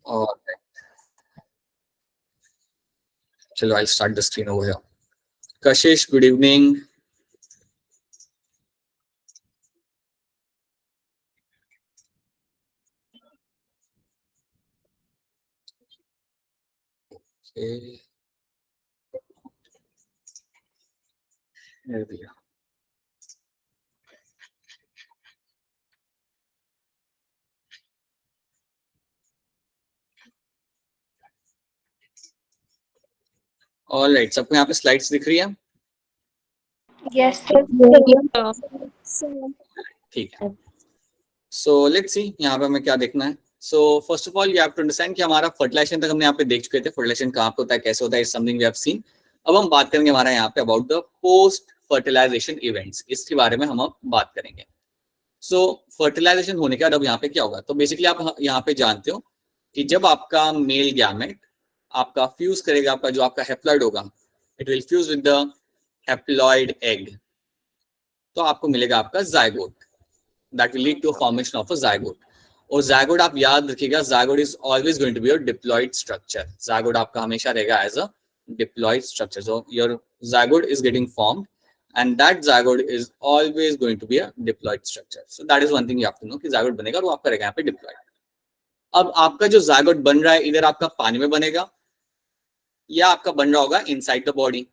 और चलो I'll start the screen over here. Kashish, good evening. Okay. There we go. All right, सबको यहाँ पे स्लाइड्स दिख रही है? Yes, sir. ठीक है. So let's see यहाँ पे हमें क्या देखना है. So first of all you have to understand कि हमारा फर्टिलाइजेशन तक हमने यहाँ पे देख चुके थे. फर्टिलाइजेशन कहाँ पे होता है, कैसे होता है, is something we have seen. अब हम बात करेंगे हमारा यहाँ पे about the post fertilization events. इसके बारे में हम अब बात करेंगे. सो फर्टिलाइजेशन होने के बाद अब यहाँ पे क्या होगा, तो बेसिकली आप यहाँ पे जानते हो कि जब आपका मेल गैमेट आपका फ्यूज करेगा, आपका जो आपका हेप्लॉइड होगा, it will fuse with the haploid egg, तो आपको मिलेगा आपका zygote. That will lead to formation of a zygote. और जायगोट आप याद रखिएगा, zygote is always going to be a diploid structure. Zygote आपका हमेशा रहेगा as a diploid structure. So your zygote is getting formed and that zygote is always going to be a diploid structure. So that is one thing you have to know कि zygote बनेगा और वो आपका रहेगा यहाँ पे diploid. अब आपका जो zygote बन रहा है इधर आपका पानी में बनेगा या आपका बन रहा होगा inside the body.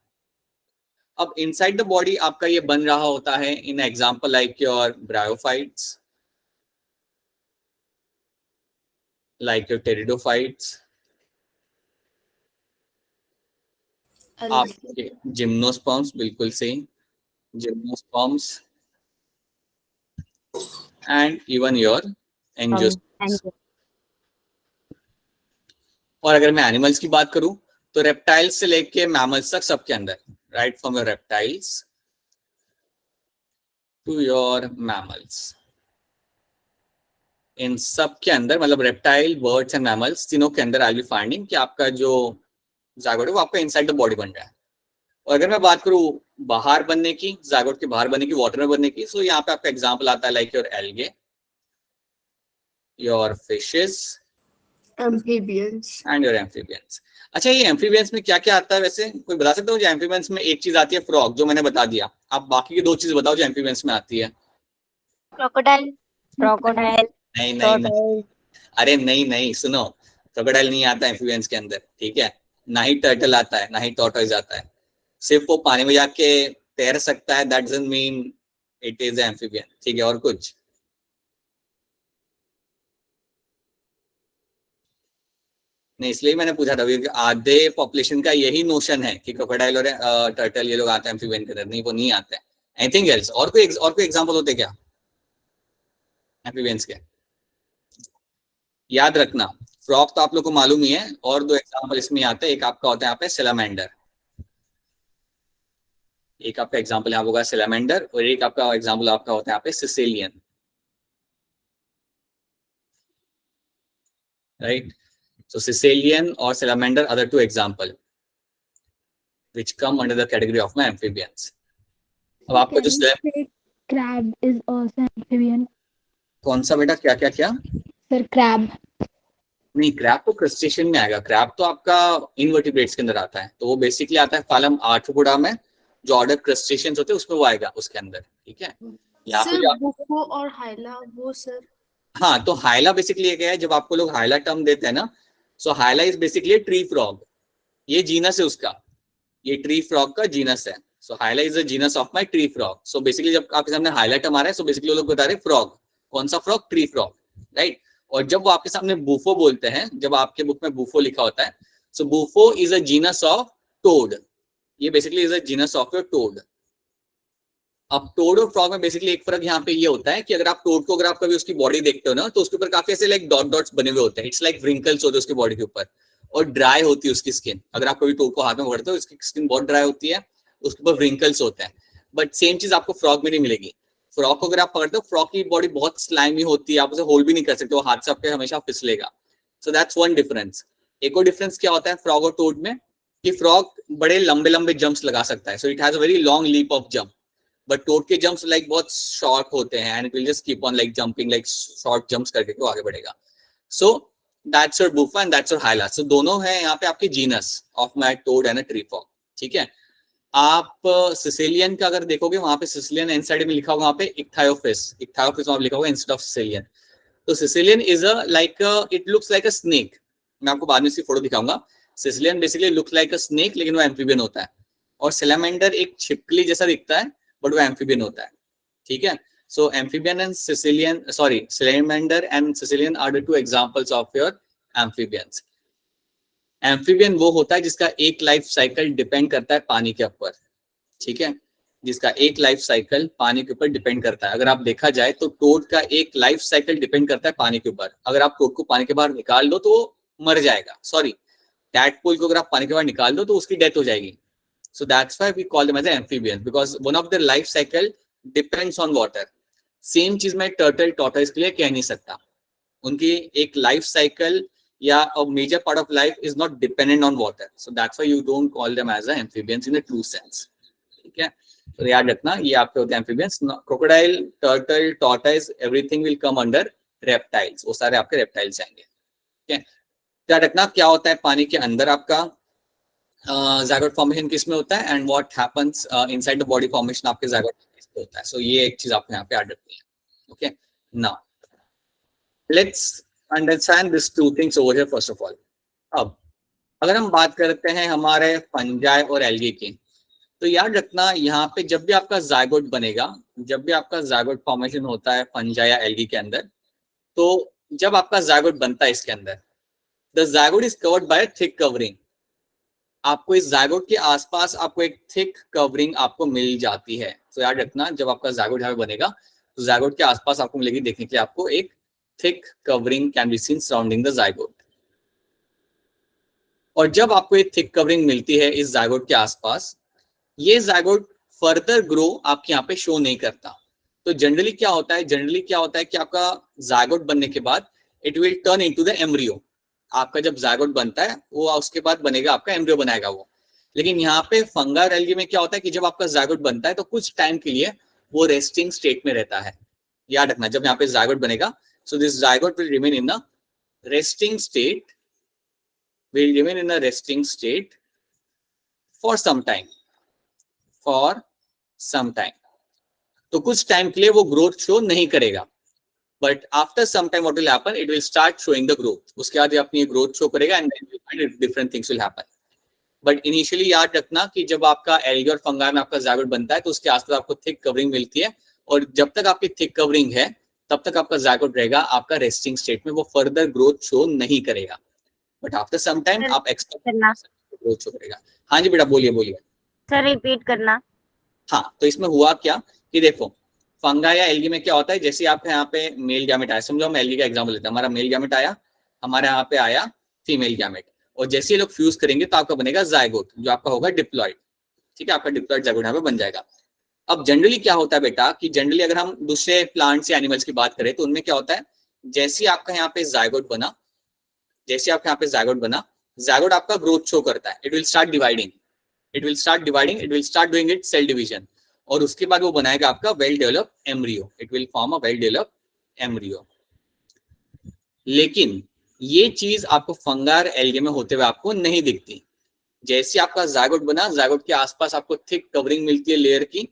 अब inside the body आपका ये बन रहा होता है in example like your bryophytes, like your pteridophytes, आपके जिम्नोस्पर्म्स, बिल्कुल सही, gymnosperms, and even your angiosperms. और अगर मैं एनिमल्स की बात करूं तो रेप्टाइल्स से लेके मैमल्स तक सबके अंदर, right from your reptiles to your mammals, इन सब के अंदर, मतलब रेप्टाइल, बर्ड्स एंड मैमल्स तीनों के अंदर आई विल बी फाइंडिंग कि आपका जो जायगोट है वो आपका इनसाइड द बॉडी बन रहा है. और अगर मैं बात करूं बाहर बनने की, जायगोट के बाहर बनने की, वाटर में बनने की, सो यहाँ पे आपका एग्जाम्पल आता है like your algae, your fishes, Amphibians. And your amphibians. अच्छा, ये एम्फीबियंस में क्या क्या आता है वैसे, कोई बता सकता हो? जो एम्फीबियंस में एक चीज आती है फ्रॉग, जो मैंने बता दिया. आप बाकी की दो चीज बताओ जो एम्फीबियंस में आती है. Crocodile. Crocodile. नहीं नहीं नहीं, अरे नहीं नहीं, सुनो, क्रोकोडाइल नहीं आता एम्फीबियंस के अंदर, ठीक है? ना ही टर्टल आता है, ना ही टॉर्टोइज आता है. सिर्फ वो पानी में जाके तैर सकता है, that doesn't mean it is amphibian, ठीक है? और कुछ नहीं, इसलिए मैंने पूछा था, क्योंकि आधे पॉपुलेशन का यही नोशन है कि क्रोकोडाइल और टर्टल ये लोग आते हैं एम्फीबियन के अंदर. नहीं, वो नहीं आते हैं. Anything else? और कोई एग्जांपल होते क्या एम्फीबियंस के? याद रखना, फ्रॉग तो आप लोग को मालूम ही है, और दो एग्जांपल इसमें आते हैं. एक आपका होता है यहाँ पे सेलामेंडर, एक आपका एग्जांपल यहाँ होगा सेलामेंडर, और एक आपका एग्जांपल आपका होता है यहाँ पे Sicilian, right? So Sicilian or Salamander are the two example which come under the category of my amphibians. अब आपका जो crab is also amphibian. कौन सा बेटा? क्या क्या क्या? Sir, crab. नहीं, क्रैब तो क्रस्टेशियन में आएगा. क्रैब तो आपका इनवर्टिब्रेट्स के अंदर आता है, तो वो बेसिकली आता है फालम आर्थ्रोपोडा में, जो ऑर्डर क्रस्टेशियंस होते हैं उसमें वो आएगा उसके अंदर, ठीक है? यहाँ पे बुफो और हाइला, वो सर. हाँ, तो हाइला बेसिकली क्या है, जब आपको लोग हाइला टर्म देते हैं ना, so Hyla is basically tree frog. ये जीनस है उसका, ये ट्री फ्रॉग का जीनस है. So Hyla is the genus of my tree frog. So basically जब आपके सामने हाइला टर्म आ रहा है, सो बेसिकली वो लोग बता रहे हैं फ्रॉग. कौन सा फ्रॉग? Tree frog, right? और जब वो आपके सामने बूफो बोलते हैं, जब आपके बुक में बूफो लिखा होता है, so Bufo is a genus of toad. ये basically is a genus of your toad. अब टोड और फ्रॉग में बेसिकली एक फर्क यहाँ पे ये होता है कि अगर आप टोड को, अगर आप कभी उसकी बॉडी देखते हो ना, तो उसके ऊपर काफी ऐसे लाइक डॉट डॉट्स बने हुए होते हैं. इट्स लाइक व्रिंकल्स होते हैं उसकी बॉडी के ऊपर, और ड्राई होती है उसकी स्किन. अगर आप कभी टोड को हाथ में पकड़ते हो, उसकी स्किन बहुत ड्राई होती है, उसके ऊपर व्रिंकल्स होते हैं. बट सेम चीज आपको फ्रॉग में नहीं मिलेगी. फ्रॉग को अगर आप पकड़ते हो, फ्रॉग की बॉडी बहुत स्लाइमी होती है, आप उसे होल्ड भी नहीं कर सकते, वो हाथ से आपके हमेशा फिसलेगा. So that's one difference. एक और डिफरेंस क्या होता है फ्रॉग और टोड में, कि फ्रॉग बड़े लंबे लंबे जंप्स लगा सकता है. So it has a very long leap of jump. But toad के जंप्स लाइक बहुत शॉर्ट होते हैं, and it will just keep on like jumping, like short jumps करके वो आगे बढ़ेगा. So that's your Bufo and that's your Hyla. So दोनों है यहाँ पे आपके genus of my toad and a tree frog, ठीक है। आप सिसिलियन का अगर देखोगे वहां पे सिसिलियन इनसाइड में लिखा होगा वहां पे इक्थायोफिस, इक्थायोफिस वहां लिखा होगा इंस्टेड ऑफ सिसिलियन। तो Sicilian is a like it looks like a snake, मैं आपको बाद में इसकी फोटो दिखाऊंगा। सिसिलियन बेसिकली लुक्स लाइक अ स्नेक, लेकिन वो एम्फीबियन होता है। और सैलामेंडर एक छिपकली जैसा दिखता है बट वो एम्फीबियन होता है, ठीक है। So amphibian and caecilian, sorry, salamander and caecilian are the two examples of your amphibians. Amphibian वो होता है जिसका एक लाइफ साइकिल डिपेंड करता है पानी के ऊपर, ठीक है, जिसका एक लाइफ साइकिल पानी के ऊपर डिपेंड करता है। अगर आप देखा जाए तो टोड का एक लाइफ साइकिल डिपेंड करता है पानी के ऊपर। अगर आप टोड को पानी के बाहर निकाल दो तो वो मर जाएगा, सॉरी, टैडपोल को अगर आप पानी के बाहर निकाल दो तो उसकी डेथ हो जाएगी। So that's why we call them as amphibian, because one of the life cycle depends on water. Same चीज मैं टर्टल टॉर्टोइस के लिए कह नहीं सकता, उनकी एक लाइफ साइकिल या a major part of life is not dependent on water, so that's why you don't call them as amphibians in a true sense, ठीक है। तो याद रखना ये आपके होते हैं amphibians. Crocodile, turtle, tortoise, everything will come under reptiles, वो सारे आपके रेप्टाइल्स आएंगे, ठीक है। याद रखना क्या होता है पानी के अंदर आपका ज़ायगोट फॉर्मेशन किसमें होता है and what happens inside the body formation आपके ज़ायगोट किसमें होता है। सो ये एक चीज आपको यहाँ पे याद रखनी है, okay. Now let's understand this two things over here first of all. अब अगर हम बात करते हैं हमारे फंजाई और एल्गी की, तो याद रखना यहाँ पे जब भी आपका ज़ायगोट बनेगा, जब भी आपका ज़ायगोट फॉर्मेशन होता है फंजाई या एल्गी के अंदर, तो जब आपका ज़ायगोट बनता है इसके अंदर, the zygote is covered by thick covering. आपको इस ज़ायगोट के आसपास आपको एक थिक कवरिंग आपको मिल जाती है। तो याद रखना जब आपका ज़ायगोट यहाँ पे बनेगा तो ज़ायगोट के आसपास आपको मिलेगी, देखने के लिए आपको एक thick covering can be seen surrounding the zygote. और जब आपको एक थिक कवरिंग मिलती है इस ज़ायगोट के आसपास, ये ज़ायगोट फर्दर ग्रो आपके यहाँ पे शो नहीं करता। तो जनरली क्या होता है, कि आपका ज़ायगोट बनने के बाद it will turn into the embryo. आपका जब ज़ायगोट बनता है वो उसके बाद बनेगा आपका एम्ब्रियो बनाएगा वो। लेकिन यहाँ पे फंगा और एल्गी में क्या होता है कि जब आपका ज़ायगोट बनता है तो कुछ टाइम के लिए वो रेस्टिंग स्टेट में रहता है। याद रखना जब यहाँ पे ज़ायगोट बनेगा, so this zygote will remain in a resting state, will remain in a resting state for some time, तो कुछ टाइम के लिए वो ग्रोथ शो नहीं करेगा, but after some time what will happen, it will start showing the growth. उसके बाद ये अपनी ग्रोथ शो करेगा and then different things will happen. But initially याद रखना कि जब आपका एल्गी और फंगाई में आपका ज़ायगोट बनता है तो उसके आसपास आपको थिक कवरिंग मिलती है, और जब तक आपकी थिक कवरिंग है तब तक आपका ज़ायगोट रहेगा आपका रेस्टिंग स्टेट में, वो फर्दर ग्रोथ शो नहीं करेगा। बट आफ्टर सम टाइम आप एक्सपेक्ट करना ग्रोथ शो करेगा। हाँ जी बेटा बोलिए। सर रिपीट करना। हाँ, तो इसमें हुआ क्या कि देखो फंगा या एल्गी में क्या होता है, जैसे आपके यहाँ पे मेल गैमेट आया, समझो हम एल्गी का एग्जांपल लेते हैं, हमारा मेल गैमेट आया, हमारे यहाँ पे आया फीमेल गैमेट, और जैसे ये लोग फ्यूज करेंगे तो आपका बनेगा ज़ायगोट जो आपका होगा डिप्लॉइड, ठीक है, आपका डिप्लॉइड ज़ायगोट यहाँ पे बन जाएगा। अब जनरली क्या होता है बेटा कि जनरली अगर हम दूसरे प्लांट्स या एनिमल्स की बात करें तो उनमें क्या होता है, जैसे आपका यहाँ पे ज़ायगोट बना, ज़ायगोट आपका ग्रोथ शो करता है, it will start dividing, it will start doing it cell division, और उसके बाद वो बनाएगा आपका well developed embryo, it will form a well developed embryo. लेकिन ये चीज आपको फंगा और एल्गी में होते हुए आपको नहीं दिखती। जैसे आपका ज़ायगोट बना, ज़ायगोट के आसपास आपको थिक कवरिंग मिलती है लेयर की,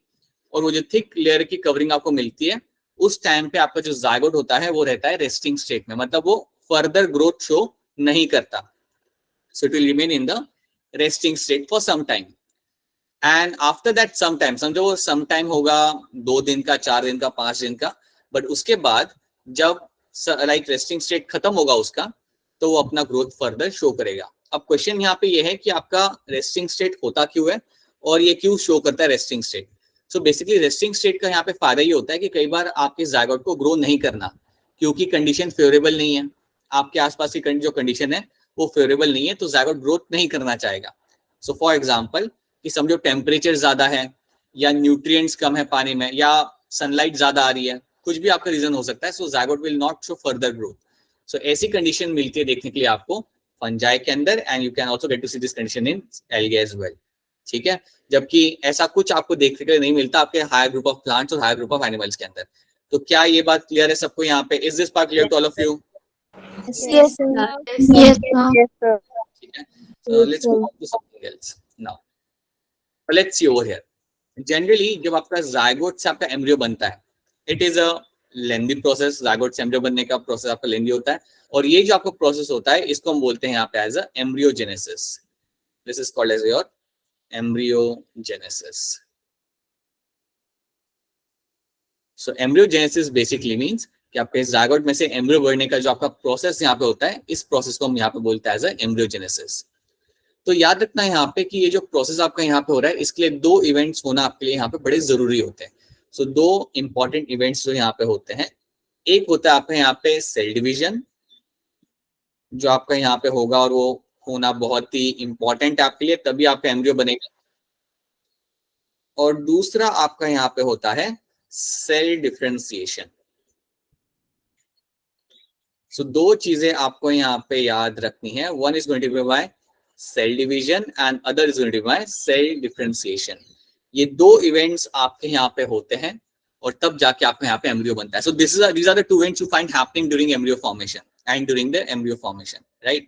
और वो जो थिक लेयर की कवरिंग आपको मिलती है उस टाइम पे आपका जो ज़ायगोट होता है वो रहता है रेस्टिंग स्टेट में, मतलब वो फर्दर ग्रोथ शो नहीं करता। So it will remain in the resting state for some time, and after that some time, समझो वो सम टाइम होगा 2 दिन का, 4 दिन का, 5 दिन का, बट उसके बाद जब लाइक रेस्टिंग स्टेट खत्म होगा उसका तो वो अपना ग्रोथ फर्दर शो करेगा। अब क्वेश्चन यहाँ पे ये है कि आपका रेस्टिंग स्टेट होता क्यों है और ये क्यों शो करता है resting state. So basically resting state का यहाँ पे फायदा ये होता है कि कई बार आपके ज़ायगोट को ग्रो नहीं करना क्योंकि कंडीशन फेवरेबल नहीं है, आपके आसपास की जो कंडीशन है वो फेवरेबल नहीं है, तो ज़ायगोट ग्रोथ नहीं करना चाहेगा। सो फॉर एग्जाम्पल कि समझो टेम्परेचर ज्यादा है या न्यूट्रिएंट्स कम है पानी में या सनलाइट ज्यादा आ रही है, कुछ भी आपका रीजन हो सकता है, so zygote will not show further growth. So ऐसी कंडीशन मिलती है देखने के लिए आपको फंजाई के अंदर, and you can also get to see this condition in algae as well, ठीक है। जबकि ऐसा कुछ आपको देखने के लिए नहीं मिलता आपके हायर ग्रुप ऑफ प्लांट्स और हायर ग्रुप ऑफ एनिमल्स के अंदर। तो क्या ये बात क्लियर है सबको यहाँ पे? Is this part clear to all of you? Yes, sir. Yes, sir. ठीक है. So let's move on to something else now. Let's see over here. Generally जब आपका zygote से आपका embryo बनता है, it is a lengthy process. zygote से embryo बनने का process आपका lengthy होता है, और ये जो आपका process होता है इसको हम बोलते हैं यहाँ पे as a embryogenesis. This is called as your embryogenesis. So embryogenesis basically means कि आपके zygote में से embryo बनने का जो आपका process यहाँ पे होता है, इस process को हम यहाँ पे बोलते हैं as a embryogenesis. तो याद रखना यहाँ पे कि ये जो प्रोसेस आपका यहाँ पे हो रहा है, इसके लिए दो इवेंट्स होना आपके लिए यहाँ पे बड़े जरूरी होते हैं. सो दो इंपॉर्टेंट इवेंट्स जो यहाँ पे होते हैं, एक होता है आपका यहाँ पे सेल डिवीजन, जो आपका यहाँ पे होगा और वो होना बहुत ही इंपॉर्टेंट है आपके लिए, तभी आपका एम्ब्रियो बनेगा. और दूसरा आपका यहाँ पे होता है सेल डिफरेंशिएशन. सो दो चीजें आपको यहाँ पे याद रखनी है. One is going to be by cell division and other is going to be by cell differentiation. ये दो इवेंट्स आपके यहाँ पे होते हैं और तब जाके आपके यहाँ पे एम्ब्रियो बनता है. सो these are the two events you find happening during embryo formation and during the embryo formation, right?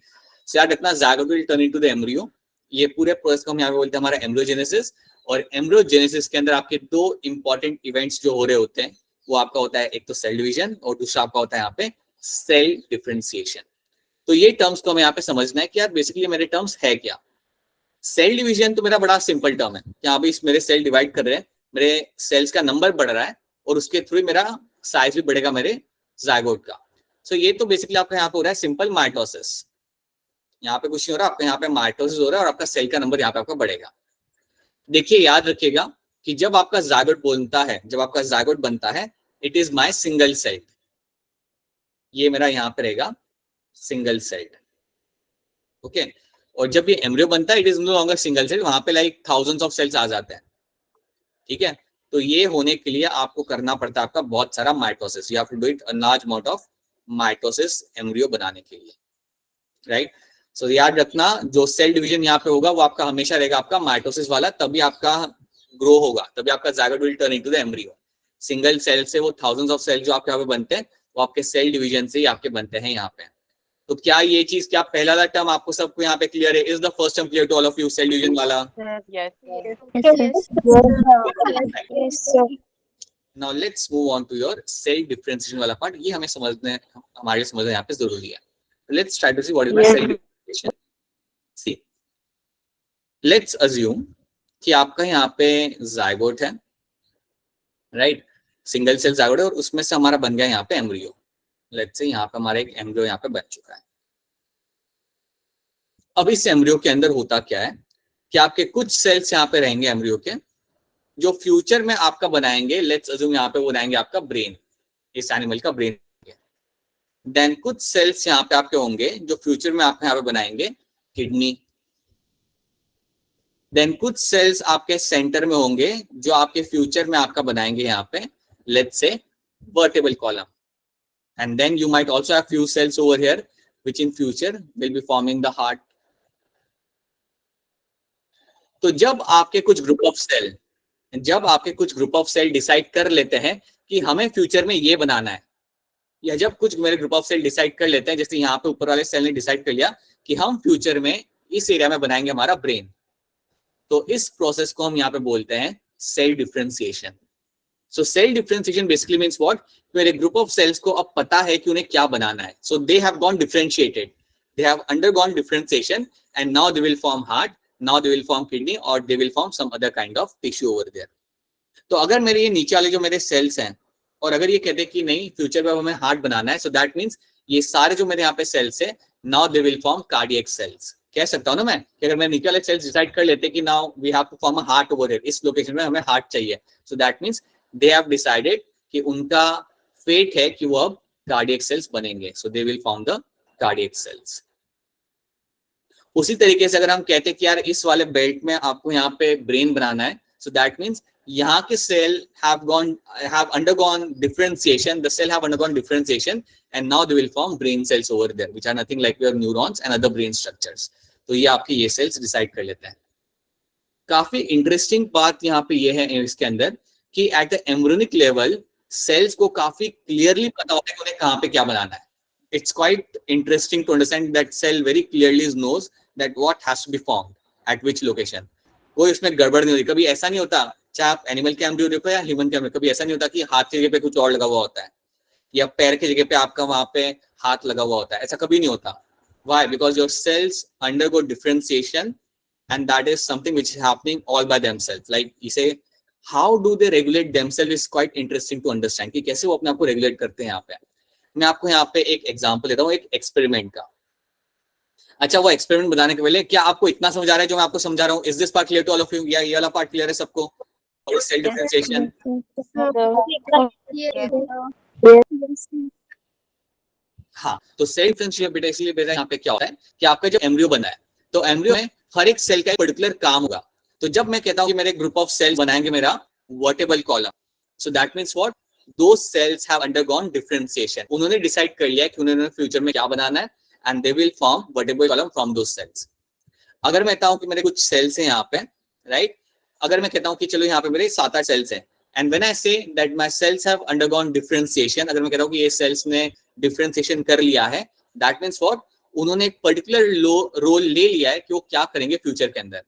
So याद रखना zygote will turn into the embryo. ये पूरे प्रोसेस को हम यहाँ पे बोलते हैं हमारा एम्ब्रियोजेनेसिस. और एम्ब्रियोजेनेसिस के अंदर आपके दो इंपॉर्टेंट इवेंट्स जो हो रहे होते हैं, वो आपका होता है एक तो सेल डिवीजन और दूसरा आपका होता है यहाँ पे सेल डिफरेंशिएशन. तो ये टर्म्स को हमें यहाँ पे समझना है कि यार बेसिकली मेरे टर्म्स है क्या. सेल डिवीजन तो मेरा बड़ा सिंपल टर्म है. यहाँ पे मेरे सेल डिवाइड कर रहे हैं, मेरे सेल्स का नंबर बढ़ रहा है और उसके थ्रू मेरा साइज भी बढ़ेगा मेरे जायगोट का. सो ये तो बेसिकली आपका यहाँ पे हो रहा है सिंपल माइटोसिस. यहाँ पे कुछ नहीं हो रहा, आपका यहाँ पे माइटोसिस हो रहा है और आपका सेल का नंबर यहाँ पे आपका बढ़ेगा. देखिए याद रखिएगा कि जब आपका जायगोट बनता है, जब आपका जायगोट बनता है, it is my single celled. ये मेरा यहाँ पे रहेगा सिंगल सेल्ड. ओके. और जब ये एम्ब्रियो बनता है, it is no longer single cell, वहां पे लाइक थाउजेंड्स ऑफ सेल्स आ जाते हैं. ठीक है. तो ये होने के लिए आपको करना पड़ता है आपका बहुत सारा mitosis. You have to do it a large amount of mitosis embryo बनाने के लिए, राइट. सो याद रखना जो सेल डिवीजन यहाँ पे होगा वो आपका हमेशा रहेगा आपका माइटोसिस वाला, तभी आपका ग्रो होगा, तभी आपका zygote will turn into the embryo. Single cell से वो थाउजेंड्स ऑफ सेल जो आपके यहाँ पे बनते हैं, वो आपके सेल डिवीजन से ही आपके बनते हैं यहाँ पे. तो क्या ये चीज, क्या पहला वाला टर्म आपको सबको यहाँ पे क्लियर है? Is the first term clear to all of you, cell division वाला? Now let's move on to your cell differentiation वाला पार्ट. ये हमें समझने, हमारे समझना यहाँ पे जरूरी है. Let's try to see what is the cell differentiation. See, let's assume कि आपका यहाँ पे जायगोट है, राइट. सिंगल सेल जायगोट है और उसमें से हमारा बन गया यहाँ पे एम्ब्रियो. लेट्स से यहाँ पे हमारा एक एम्ब्रियो यहाँ पे बन चुका है. अब इस एम्ब्रियो के अंदर होता क्या है कि आपके कुछ सेल्स यहाँ पे रहेंगे एम्ब्रियो के, जो फ्यूचर में आपका बनाएंगे, लेट्स अज्यूम यहाँ पे बनाएंगे आपका ब्रेन, इस एनिमल का ब्रेन. देन कुछ सेल्स यहाँ पे आपके होंगे जो फ्यूचर में आपके यहाँ पे बनाएंगे किडनी. देन कुछ सेल्स आपके सेंटर में होंगे जो आपके फ्यूचर में आपका बनाएंगे यहाँ पे let's say vertebral column. And then you might also have few cells over here which in future will be forming the heart. तो जब आपके कुछ ग्रुप ऑफ सेल डिसाइड कर लेते हैं कि हमें फ्यूचर में ये बनाना है, या जब कुछ मेरे ग्रुप ऑफ सेल डिसाइड कर लेते हैं, जैसे यहाँ पे ऊपर वाले सेल ने डिसाइड कर लिया कि हम फ्यूचर में इस एरिया में बनाएंगे हमारा ब्रेन, तो इस प्रोसेस को हम यहाँ पे बोलते हैं cell differentiation. So cell differentiation basically means what, मेरे ग्रुप ऑफ सेल्स को अब पता है कि उन्हें क्या बनाना है. So they have gone differentiated, they have undergone differentiation and now they will form heart, now they will form kidney और they will form some other kind of tissue over there. तो अगर मेरे ये नीचे वाले जो मेरे सेल्स हैं, और अगर ये कहते हैं कि नहीं फ्यूचर में हमें हार्ट बनाना है, सो दैट मीन्स ये सारे जो मेरे यहाँ पे सेल्स है, now they will form cardiac cells. कह सकता हूँ ना मैं कि अगर मेरे नीचे वाले सेल्स डिसाइड कर लेते कि now we have to form a heart over here, इस लोकेशन में हमें हार्ट चाहिए, so that means they have decided कि उनका फेट है कि वो अब कार्डियक सेल्स बनेंगे. So they will form the cardiac cells. उसी तरीके से अगर हम कहते हैं कि यार इस वाले बेल्ट में आपको यहाँ पे ब्रेन बनाना है, सो दैट मीन्स यहाँ के cell have undergone differentiation, the cell have undergone differentiation and now they will form brain cells over there which are nothing like your neurons and other brain structures. तो ये आपके ये sales decide कर लेते हैं. काफी इंटरेस्टिंग बात यहाँ पे ये है इसके अंदर कि at the embryonic level cells को काफी क्लियरली पता होता है कि उन्हें कहाँ पे क्या बनाना है. it's quite interesting to understand that cell very clearly knows that what has to be formed at which location. कोई उसमें गड़बड़ नहीं होती. कभी ऐसा नहीं होता, चाहे आप एनिमल के एम्ब्रियो देखो या ह्यूमन के एम्ब्रियो, कभी ऐसा नहीं होता कि हाथ की जगह पे कुछ और लगा हुआ होता है या पैर की जगह पे आपका वहां पे हाथ लगा हुआ होता है. ऐसा कभी नहीं होता. Why? Because your cells undergo differentiation, and that is something which is happening all by themselves. Like you say, how do they regulate themselves is quite interesting to understand कि कैसे वो अपने आप को रेगुलेट करते हैं. यहाँ पे मैं आपको यहाँ पे एक एग्जांपल देता हूँ, एक एक्सपेरिमेंट का. अच्छा, वो एक्सपेरिमेंट बताने के पहले क्या आपको इतना समझ आ रहा है जो मैं आपको समझा रहा हूँ? Is this part clear to all of you? या ये वाला पार्ट क्लियर है सबको? और सेल डिफरेंशिएशन. हाँ, तो सेल डिफरेंशिएशन बेटा इसलिए बेटा यहाँ पे क्या होता है कि आपका जो एम्ब्रियो बना है, तो एम्ब्रियो में हर एक सेल का एक पर्टिकुलर काम होगा. तो जब मैं कहता हूँ कि मेरे ग्रुप ऑफ सेल्स बनाएंगे मेरा vertebral column, so that means what, those cells have undergone differentiation. उन्होंने डिसाइड कर लिया कि उन्होंने फ्यूचर में क्या बनाना है, and they will form vertebral column from those cells. अगर मैं कहता हूँ कि मेरे कुछ सेल्स हैं यहाँ पे, राइट, अगर मैं कहता हूँ कि चलो यहाँ पे मेरे 7-8 सेल्स हैं, and when I say that my sales have undergone differentiation, अगर मैं कहता हूँ कि ये सेल्स ने डिफरेंशिएशन कर लिया है, दैट मीन्स व्हाट, उन्होंने एक पर्टिकुलर रोल ले लिया है कि वो क्या करेंगे फ्यूचर के अंदर.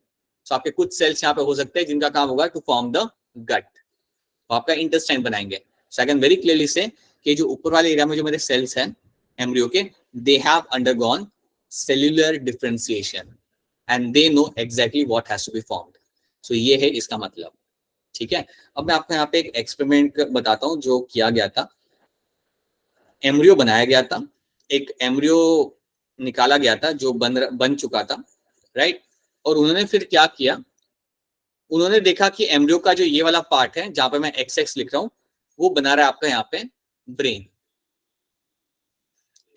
सो आपके कुछ सेल्स यहाँ पे हो सकते हैं जिनका काम होगा टू फॉर्म द गट, तो आपका इंटेस्टाइन बनाएंगे. सो आई कैन वेरी क्लियरली से कि जो ऊपर वाले एरिया में जो मेरे सेल्स हैं एम्ब्रियो के, they have undergone cellular differentiation and they know exactly what has to be formed. So ये है इसका मतलब. ठीक है, अब मैं आपको यहाँ पे एक एक्सपेरिमेंट बताता हूँ जो किया गया था. एम्ब्रियो बनाया गया था, एक एम्ब्रियो निकाला गया था जो बन चुका था, राइट. और उन्होंने फिर क्या किया, उन्होंने देखा कि एम्ब्रियो का जो ये वाला पार्ट है जहां पे मैं XX लिख रहा हूं, वो बना रहा है आपका यहाँ पे ब्रेन.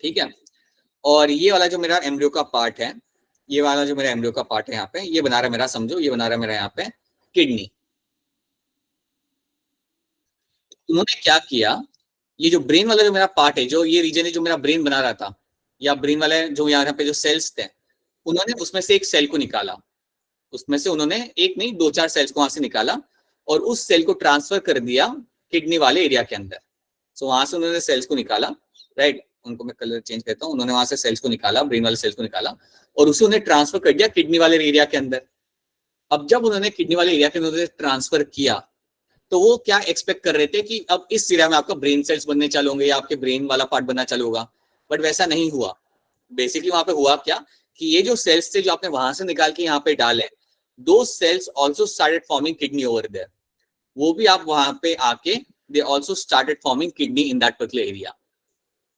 ठीक है, और ये वाला जो मेरा एम्ब्रियो का पार्ट है, ये वाला जो मेरा एम्ब्रियो का पार्ट है यहाँ पे, ये बना रहा है मेरा, समझो ये बना रहा है मेरा यहाँ पे किडनी. उन्होंने क्या किया, ये जो ब्रेन वाला जो मेरा पार्ट है, जो ये रीजन है जो मेरा ब्रेन बना रहा था, या ब्रेन वाले जो यहाँ पे जो सेल्स थे, उन्होंने उसमें से एक सेल को निकाला. उसमें से उन्होंने एक नहीं 2-4 सेल्स को वहां से निकाला और उस सेल को ट्रांसफर कर दिया किडनी वाले एरिया के अंदर. सो वहां से उन्होंने सेल्स को निकाला, राइट, उनको मैं कलर चेंज करता हूँ. उन्होंने वहां से सेल्स को निकाला, ब्रेन वाले सेल्स को निकाला और उसे उन्हें ट्रांसफर कर दिया किडनी वाले एरिया के अंदर. अब जब उन्होंने किडनी वाले एरिया के अंदर ट्रांसफर किया, तो वो क्या एक्सपेक्ट कर रहे थे कि अब इस एरिया में आपका ब्रेन सेल्स बनने चालू होंगे या आपके ब्रेन वाला पार्ट बनना चालू होगा, बट वैसा नहीं हुआ. बेसिकली वहां पे हुआ क्या कि ये जो सेल्स थे जो आपने वहां से निकाल के यहाँ पे डाले, two cells also started forming kidney over there. वो भी आप वहां पे आके they also started forming kidney in that particular area.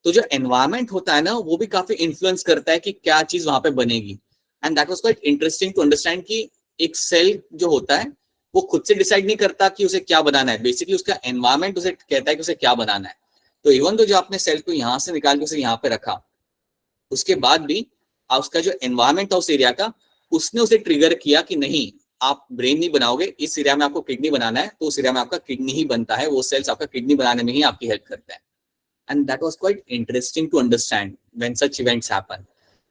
तो जो एनवायरमेंट होता है ना, वो भी काफी इन्फ्लुएंस करता है कि क्या चीज वहां पे बनेगी. And that was quite interesting to understand कि एक सेल जो होता है वो खुद से डिसाइड नहीं करता कि उसे क्या बनाना है, बेसिकली उसका एनवायरमेंट उसे कहता है कि उसे क्या बनाना है. तो इवन तो जो आपने सेल को यहाँ से निकाल के उसे यहाँ पे रखा, उसके बाद भी उसका जो एनवायरमेंट था उस एरिया का, उसने उसे ट्रिगर किया कि नहीं, आप ब्रेन नहीं बनाओगे, इस एरिया में आपको किडनी बनाना है, तो उस एरिया में आपका किडनी ही बनता है, वो सेल्स आपका किडनी बनाने में ही आपकी हेल्प करते हैं. And that was quite interesting to understand when such events happen.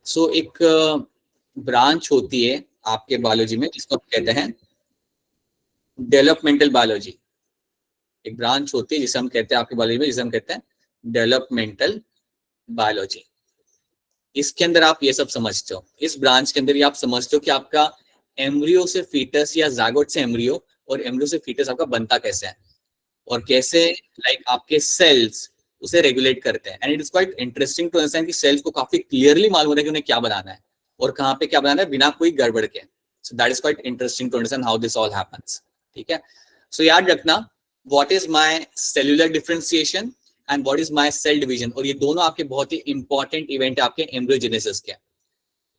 So एक ब्रांच होती है आपके बायोलॉजी में जिसको कहते हैं डेवलपमेंटल बायोलॉजी. एक ब्रांच होती है जिसे हम कहते हैं आपके बायोलॉजी में, जिसे हम कहते हैं डेवलपमेंटल बायोलॉजी. इसके अंदर आप ये सब समझते हो, इस ब्रांच के अंदर ये आप समझते हो कि आपका एम्ब्रियो से फीटस या जायगोट से एम्ब्रियो और एम्ब्रियो से फीटस आपका बनता कैसे है और कैसे लाइक आपके सेल्स उसे रेगुलेट करते हैं. And it is quite interesting to understand कि सेल्स को काफी क्लियरली मालूम है कि उन्हें क्या बनाना है और कहाँ पे क्या बनाना है बिना कोई गड़बड़ के. So that is quite interesting to understand how this all happens. ठीक है, सो याद रखना what is my cellular differentiation and what is my cell division, और ये दोनों आपके बहुत ही इंपॉर्टेंट इवेंट है आपके एम्ब्रियोजेनेसिस के.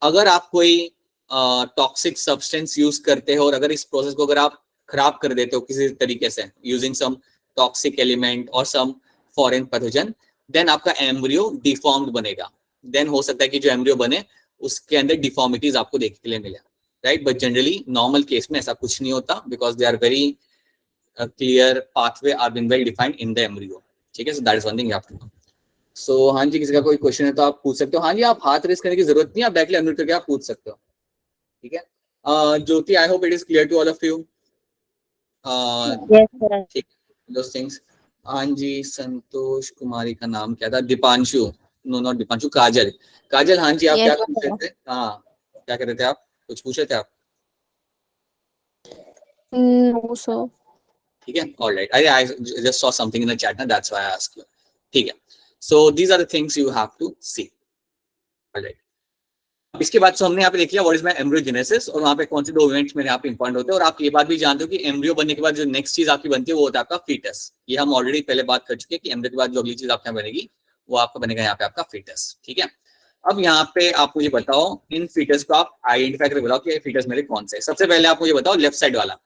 अगर आप कोई टॉक्सिक सब्सटेंस यूज करते हो और अगर इस प्रोसेस को अगर आप खराब कर देते हो किसी तरीके से यूजिंग सम टॉक्सिक एलिमेंट और सम फॉरेन पैथोजन, देन आपका एम्ब्रियो डिफॉर्म्ड बनेगा. देन हो सकता है कि जो एम्ब्रियो बने उसके अंदर डिफॉर्मिटीज आपको देखने के लिए मिले, right. But generally normal case में ऐसा कुछ नहीं होता because they are very clear pathway are been well defined in the embryo. ठीक है, so that is one thing you have to know. So हाँ जी, किसी का कोई क्वेश्चन है तो आप पूछ सकते हो. हाँ जी, आप हाथ रेस करने की जरूरत नहीं है, आप डायरेक्टली अनम्यूट करके आप पूछ सकते हो. ठीक है, Jyoti, I hope it is clear to all of you. ठीक, दोस थिंग्स. हाँ जी, संतोष कुमारी का नाम क्या था? दीपांशु. नो नॉट दीपांशु, काजल। काजल हाँ जी, आप क्या Yes, पूछ रहे थे? हाँ, क्या कर रहे थे आप? कुछ पूछ रहे थे आप? no, sir. ठीक है, alright, I just saw something in the chat ना, that's why I asked you. ठीक है, so these are the things you have to see. Alright, इसके बाद हमने यहाँ पे देख लिया व्हाट इज माय एम्ब्रियोजेनेसिस, और वहाँ पे कौन से 2 इवेंट्स मेरे यहाँ पे इंपॉर्टेंट होते हैं। और आप ये बात भी जानते हो कि एम्ब्रियो बनने के बाद जो नेक्स्ट चीज आपकी बनती है वो होता है आपका फीटस। ये हम ऑलरेडी पहले बात कर चुके हैं कि एम्ब्रियो के बाद जो अगली चीज आपके यहाँ बनेगी वो आपका बनेगा यहाँ पे आपका फीटस। ठीक है, अब यहाँ पे आप मुझे बताओ इन फीटस को आप आइडेंटिफाई करके बताओ कि फीटस मेरे कौन से। सबसे पहले आप मुझे बताओ लेफ्ट साइड वाला,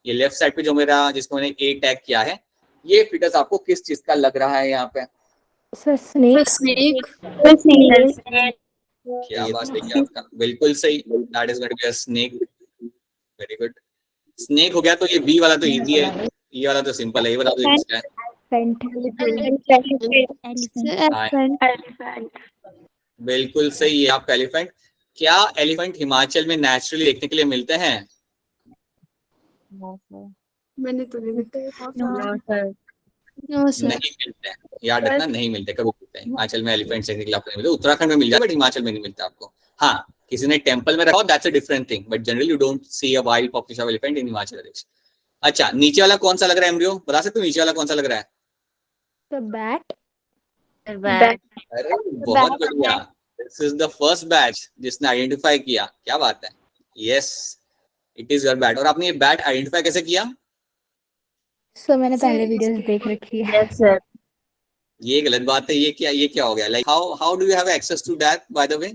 ये लेफ्ट साइड पे जो मेरा जिसको मैंने ए टैग किया है, ये फीटस आपको किस चीज का लग रहा है यहाँ पे? Sir, snake. Snake. क्या बात है कि आपका बिल्कुल सही, that is going to be a snake. Very good, snake हो गया। तो ये बी वाला तो इजी है, ये वाला तो सिंपल है, ये वाला तो किसका है? Elephant. बिल्कुल सही है आपका एलिफेंट। क्या एलिफेंट हिमाचल में नेचुरली देखने के लिए मिलते हैं? मैंने तो नहीं बताया। No, sir. No, sir. नहीं मिलते हैं, याद रखना, नहीं मिलते, कभी मिलते हैं हिमाचल में एलिफेंट देखने के लिए आपको नहीं मिलते। उत्तराखंड में मिल जाए बट हिमाचल में नहीं मिलता आपको। हाँ, किसी ने टेंपल में रखा हो that's a different thing, but generally you don't see a wild population of elephant in Himachal Pradesh. अच्छा, नीचे वाला कौन सा लग रहा है एम्ब्रियो, बता सकते हो नीचे वाला कौन सा लग रहा है? The bat. अरे बहुत बढ़िया, this is the first batch जिसने आइडेंटिफाई किया, क्या बात है। Yes, it is your bat. और आपने ये बैट आइडेंटिफाई कैसे किया? So मैंने पहले वीडियोस देख रखी है। Yes, sir. ये गलत बात है, ये क्या हो गया? Like how do you have access to that by the way?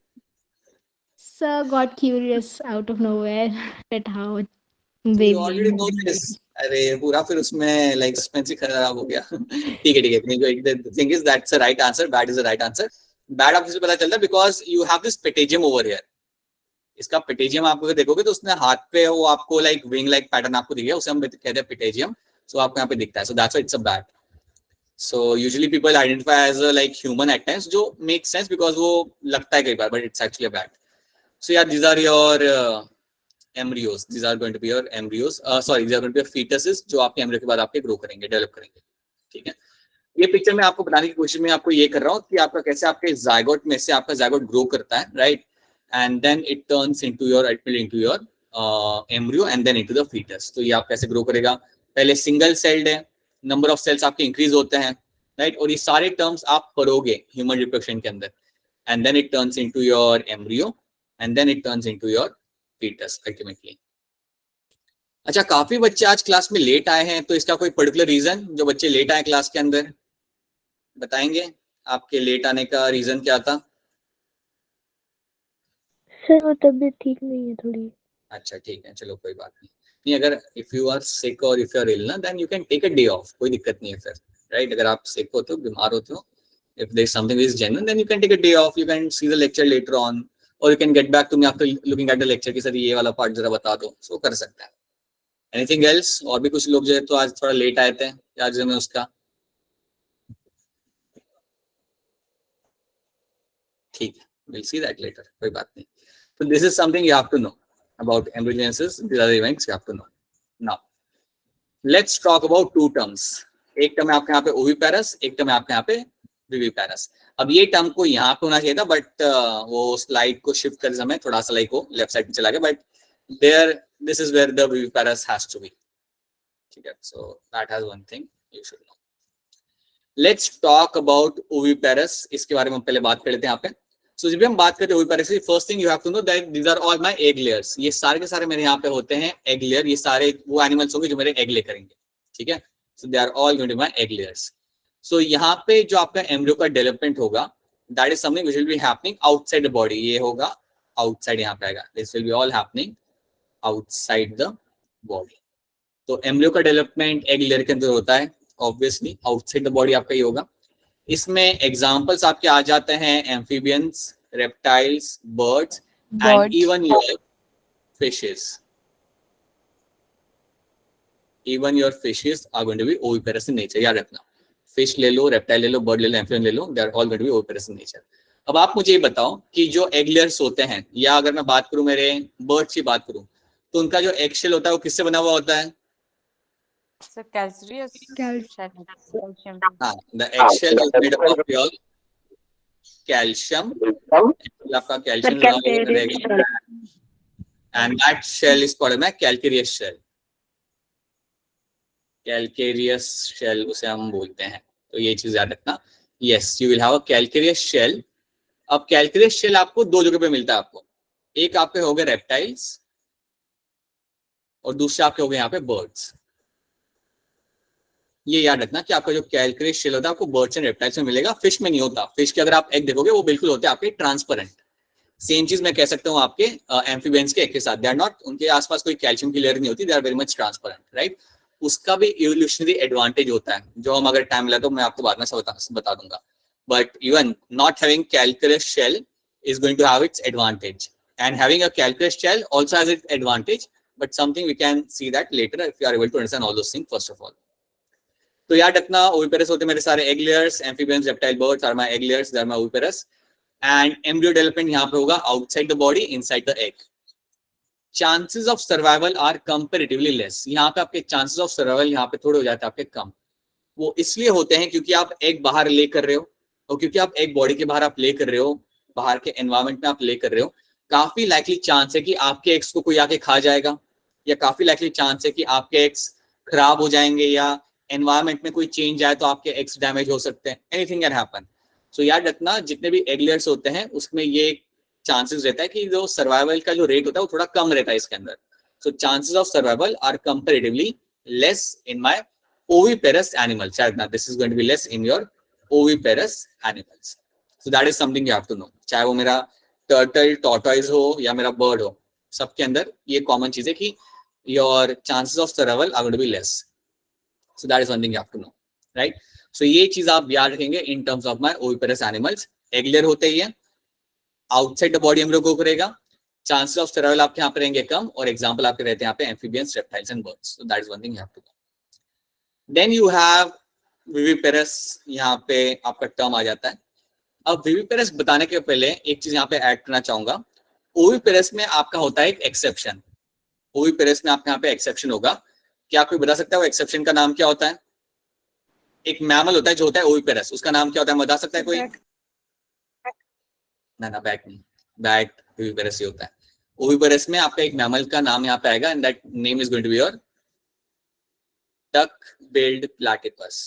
Sir got curious out of nowhere that how you baby. Already know this. अरे पूरा फिर उसमें लाइक सस्पेंस ही खराब हो गया। ठीक है ठीक है, thing is that's the right answer, bat is the right answer. Bat आपको पता चलता है because you have this patagium over here. इसका पेटेजियम आपको देखोगे तो उसने हाथ पे वो आपको लाइक विंग लाइक पैटर्न आपको दिख गया, उसे हम कहते हैं पेटेजियम। सो आपको यहाँ पे दिखता है, so that's why it's a bat. So usually people identify as like human at times, जो मेक सेंस बिकॉज वो लगता है कई बार, but it's actually a bat. So यार these are your embryos, these are going to be your embryos, sorry, these are going to be your fetuses जो आपके embryo के बाद आपके ग्रो करेंगे, डेवलप करेंगे। ठीक है, ये पिक्चर में आपको बताने की कोशिश में आपको ये कर रहा हूँ कि आपका कैसे आपके जायगोट में से आपका जायगोट ग्रो करता है, right, and then it turns into your embryo and then into the foetus. तो ये आप कैसे ग्रो करेगा, पहले सिंगल सेल्ड है, नंबर ऑफ सेल्स आपके इंक्रीज होते हैं, राइट, और ये सारे टर्म्स आप पढ़ोगे ह्यूमन रिप्रोडक्शन के अंदर, and then it turns into your embryo and then it turns into your foetus ultimately. अच्छा, काफी बच्चे आज क्लास में लेट आए हैं, तो इसका कोई पर्टिकुलर रीजन, जो बच्चे लेट आए क्लास के अंदर बताएंगे आपके लेट आने का रीजन क्या था? सर वो तबीयत ठीक नहीं है थोड़ी। अच्छा ठीक है, चलो कोई बात नहीं, अगर इफ यू आर सिक और इफ यू आर इल ना, then you can take a day off, कोई दिक्कत नहीं है फिर, राइट। अगर आप सिक होते हो, बीमार होते हो, if there is something which is genuine, then you can take a day off, you can see the lecture later on, or you can get back to me after looking at the lecture कि sir ये वाला part जरा बता दो, सो कर सकता है। Anything else? और भी कुछ लोग जो है तो आज थोड़ा लेट आए थे, क्या रीजन है उसका? ठीक है, we'll see that later, कोई बात नहीं। So this is something you have to know about embryogenesis, these are the events you have to know. Now let's talk about two terms, एक टर्म है आपके यहाँ पे ओविपेरस, एक टर्म है आपके यहाँ पे विविपेरस। अब ये टर्म को यहाँ पे होना चाहिए था, बट वो स्लाइड को शिफ्ट करते समय थोड़ा सा लाइक वो लेफ्ट साइड पे चला गया, but there this is where the viviparous has to be. ठीक है, so that has one thing you should know. Let's talk about oviparous, इसके बारे में पहले बात कर लेते हैं यहाँ पे। सो जब भी हम बात करते हैं ओविपेरस की, first thing you have to know that these are all my egg layers. ये सारे के सारे मेरे यहाँ पे होते हैं एग लेयर, ये सारे वो एनिमल्स होंगे जो मेरे एग ले करेंगे। ठीक है, so they are all going to be my egg layers. So यहाँ पे जो आपका एम्ब्रियो का डेवलपमेंट होगा, that is something which will be happening outside the body. ये होगा आउटसाइड, यहाँ पे आएगा, this will be all happening outside the body. तो एम्ब्रियो का डेवलपमेंट एग लेयर के अंदर होता है, ऑब्वियसली आउटसाइड द बॉडी आपका ये होगा। इसमें एग्जांपल्स आपके आ जाते हैं amphibians, reptiles, birds and even your fishes. Even your fishes are going to be oviparous in nature, याद रखना। फिश ले लो, रेप्टाइल ले लो, बर्ड ले लो, एम्फीबियन ले लो, they are all going to be oviparous in nature. अब आप मुझे ये बताओ कि जो एग लेयर्स होते हैं, या अगर मैं बात करूं मेरे बर्ड्स की बात करूं, तो उनका जो एगशेल होता है वो किससे बना हुआ होता है? So calcareous Cal- shell. हाँ, the eggshell is made up of your calcium, आपका calcium रहेगा, and that shell is called a calcareous shell. Calcareous shell उसे हम बोलते हैं, तो ये चीज याद रखना. Yes, you will have a calcareous shell. अब calcareous shell आपको दो जगह पे मिलता है आपको, एक आपके हो गए reptiles और दूसरे आपके हो गए यहाँ पे birds. ये याद रखना कि आपका जो कैलकुलेस शेल होता है आपको बर्ड्स एंड रेप्टाइल्स में मिलेगा, फिश में नहीं होता. फिश के अगर आप एग देखोगे वो बिल्कुल होते हैं आपके ट्रांसपेरेंट. सेम चीज मैं कह सकता हूँ आपके एम्फीबियंस के एग के साथ, दे आर नॉट, उनके आसपास कोई कैल्शियम की लेयर नहीं होती, they are very much transparent, right. उसका भी इवोल्यूशनरी एडवांटेज होता है जो हम अगर टाइम मिला तो मैं आपको बाद में बता दूंगा. But even not having calcareous shell is going to have its advantage, and having a calcareous shell also has its advantage, but something we can see that later if you are able to understand all those things first of all. तो याद रखना oviparous होते मेरे सारे egg layers, amphibians, reptile, birds are my egg layers, they are my oviparous. And embryo development यहाँ पे होगा outside the body, inside the egg. Chances of survival are comparatively less. यहाँ पे आपके चांसेस ऑफ सर्वाइवल यहाँ पे थोड़े हो जाते हैं आपके कम. वो इसलिए होते हैं क्योंकि आप एग बाहर ले कर रहे हो, और क्योंकि आप एग बॉडी के बाहर आप ले कर रहे हो, बाहर के एनवायरमेंट में आप ले कर रहे हो, काफी लाइकली चांस है कि आपके एग्स को कोई आके खा जाएगा, या काफी लाइकली चांस है कि आपके एग्स खराब हो जाएंगे, या एनवायरमेंट में कोई चेंज आए तो आपके एग्स डैमेज हो सकते हैं. Anything can happen. सो याद रखना जितने भी एग लेयर्स होते हैं उसमें ये चांसेस रहता है कि जो सर्वाइवल का जो रेट होता है वो थोड़ा कम रहता है इसके अंदर. So chances of survival are comparatively less in my oviparous animals. This is going to be less in your oviparous animals. So that is something you have to know. चाहे वो मेरा turtle, tortoise हो या मेरा bird हो, सबके अंदर ये common चीज है कि your chances of survival are going to be less. So that is one thing you have to know, right? So ये चीज आप याद रखेंगे in terms of my oviparous animals. Egg layer होते ही है, outside the body embryo को करेगा, chances of survival आपके यहाँ पे रहेंगे कम, और example आपके रहते हैं यहाँ पे amphibians, reptiles and birds. So that is one thing you have to know. Then you have viviparous, यहाँ पे आपका टर्म आ जाता है. अब viviparous बताने के पहले एक चीज यहाँ पे ऐड करना चाहूंगा. oviparous में आपका होता है एक एक्सेप्शन. oviparous में आपके यहाँ पे एक्सेप्शन होगा. क्या कोई बता सकता है वो एक्सेप्शन का नाम क्या होता है? एक मैमल होता है जो होता है oviparous, उसका नाम क्या होता है बता सकता है कोई? ना बैक नहीं, बैक viviparous ही होता है. oviparous में आपका एक मैमल का नाम यहाँ पे आएगा, and that name is going to be your duck-billed platypus.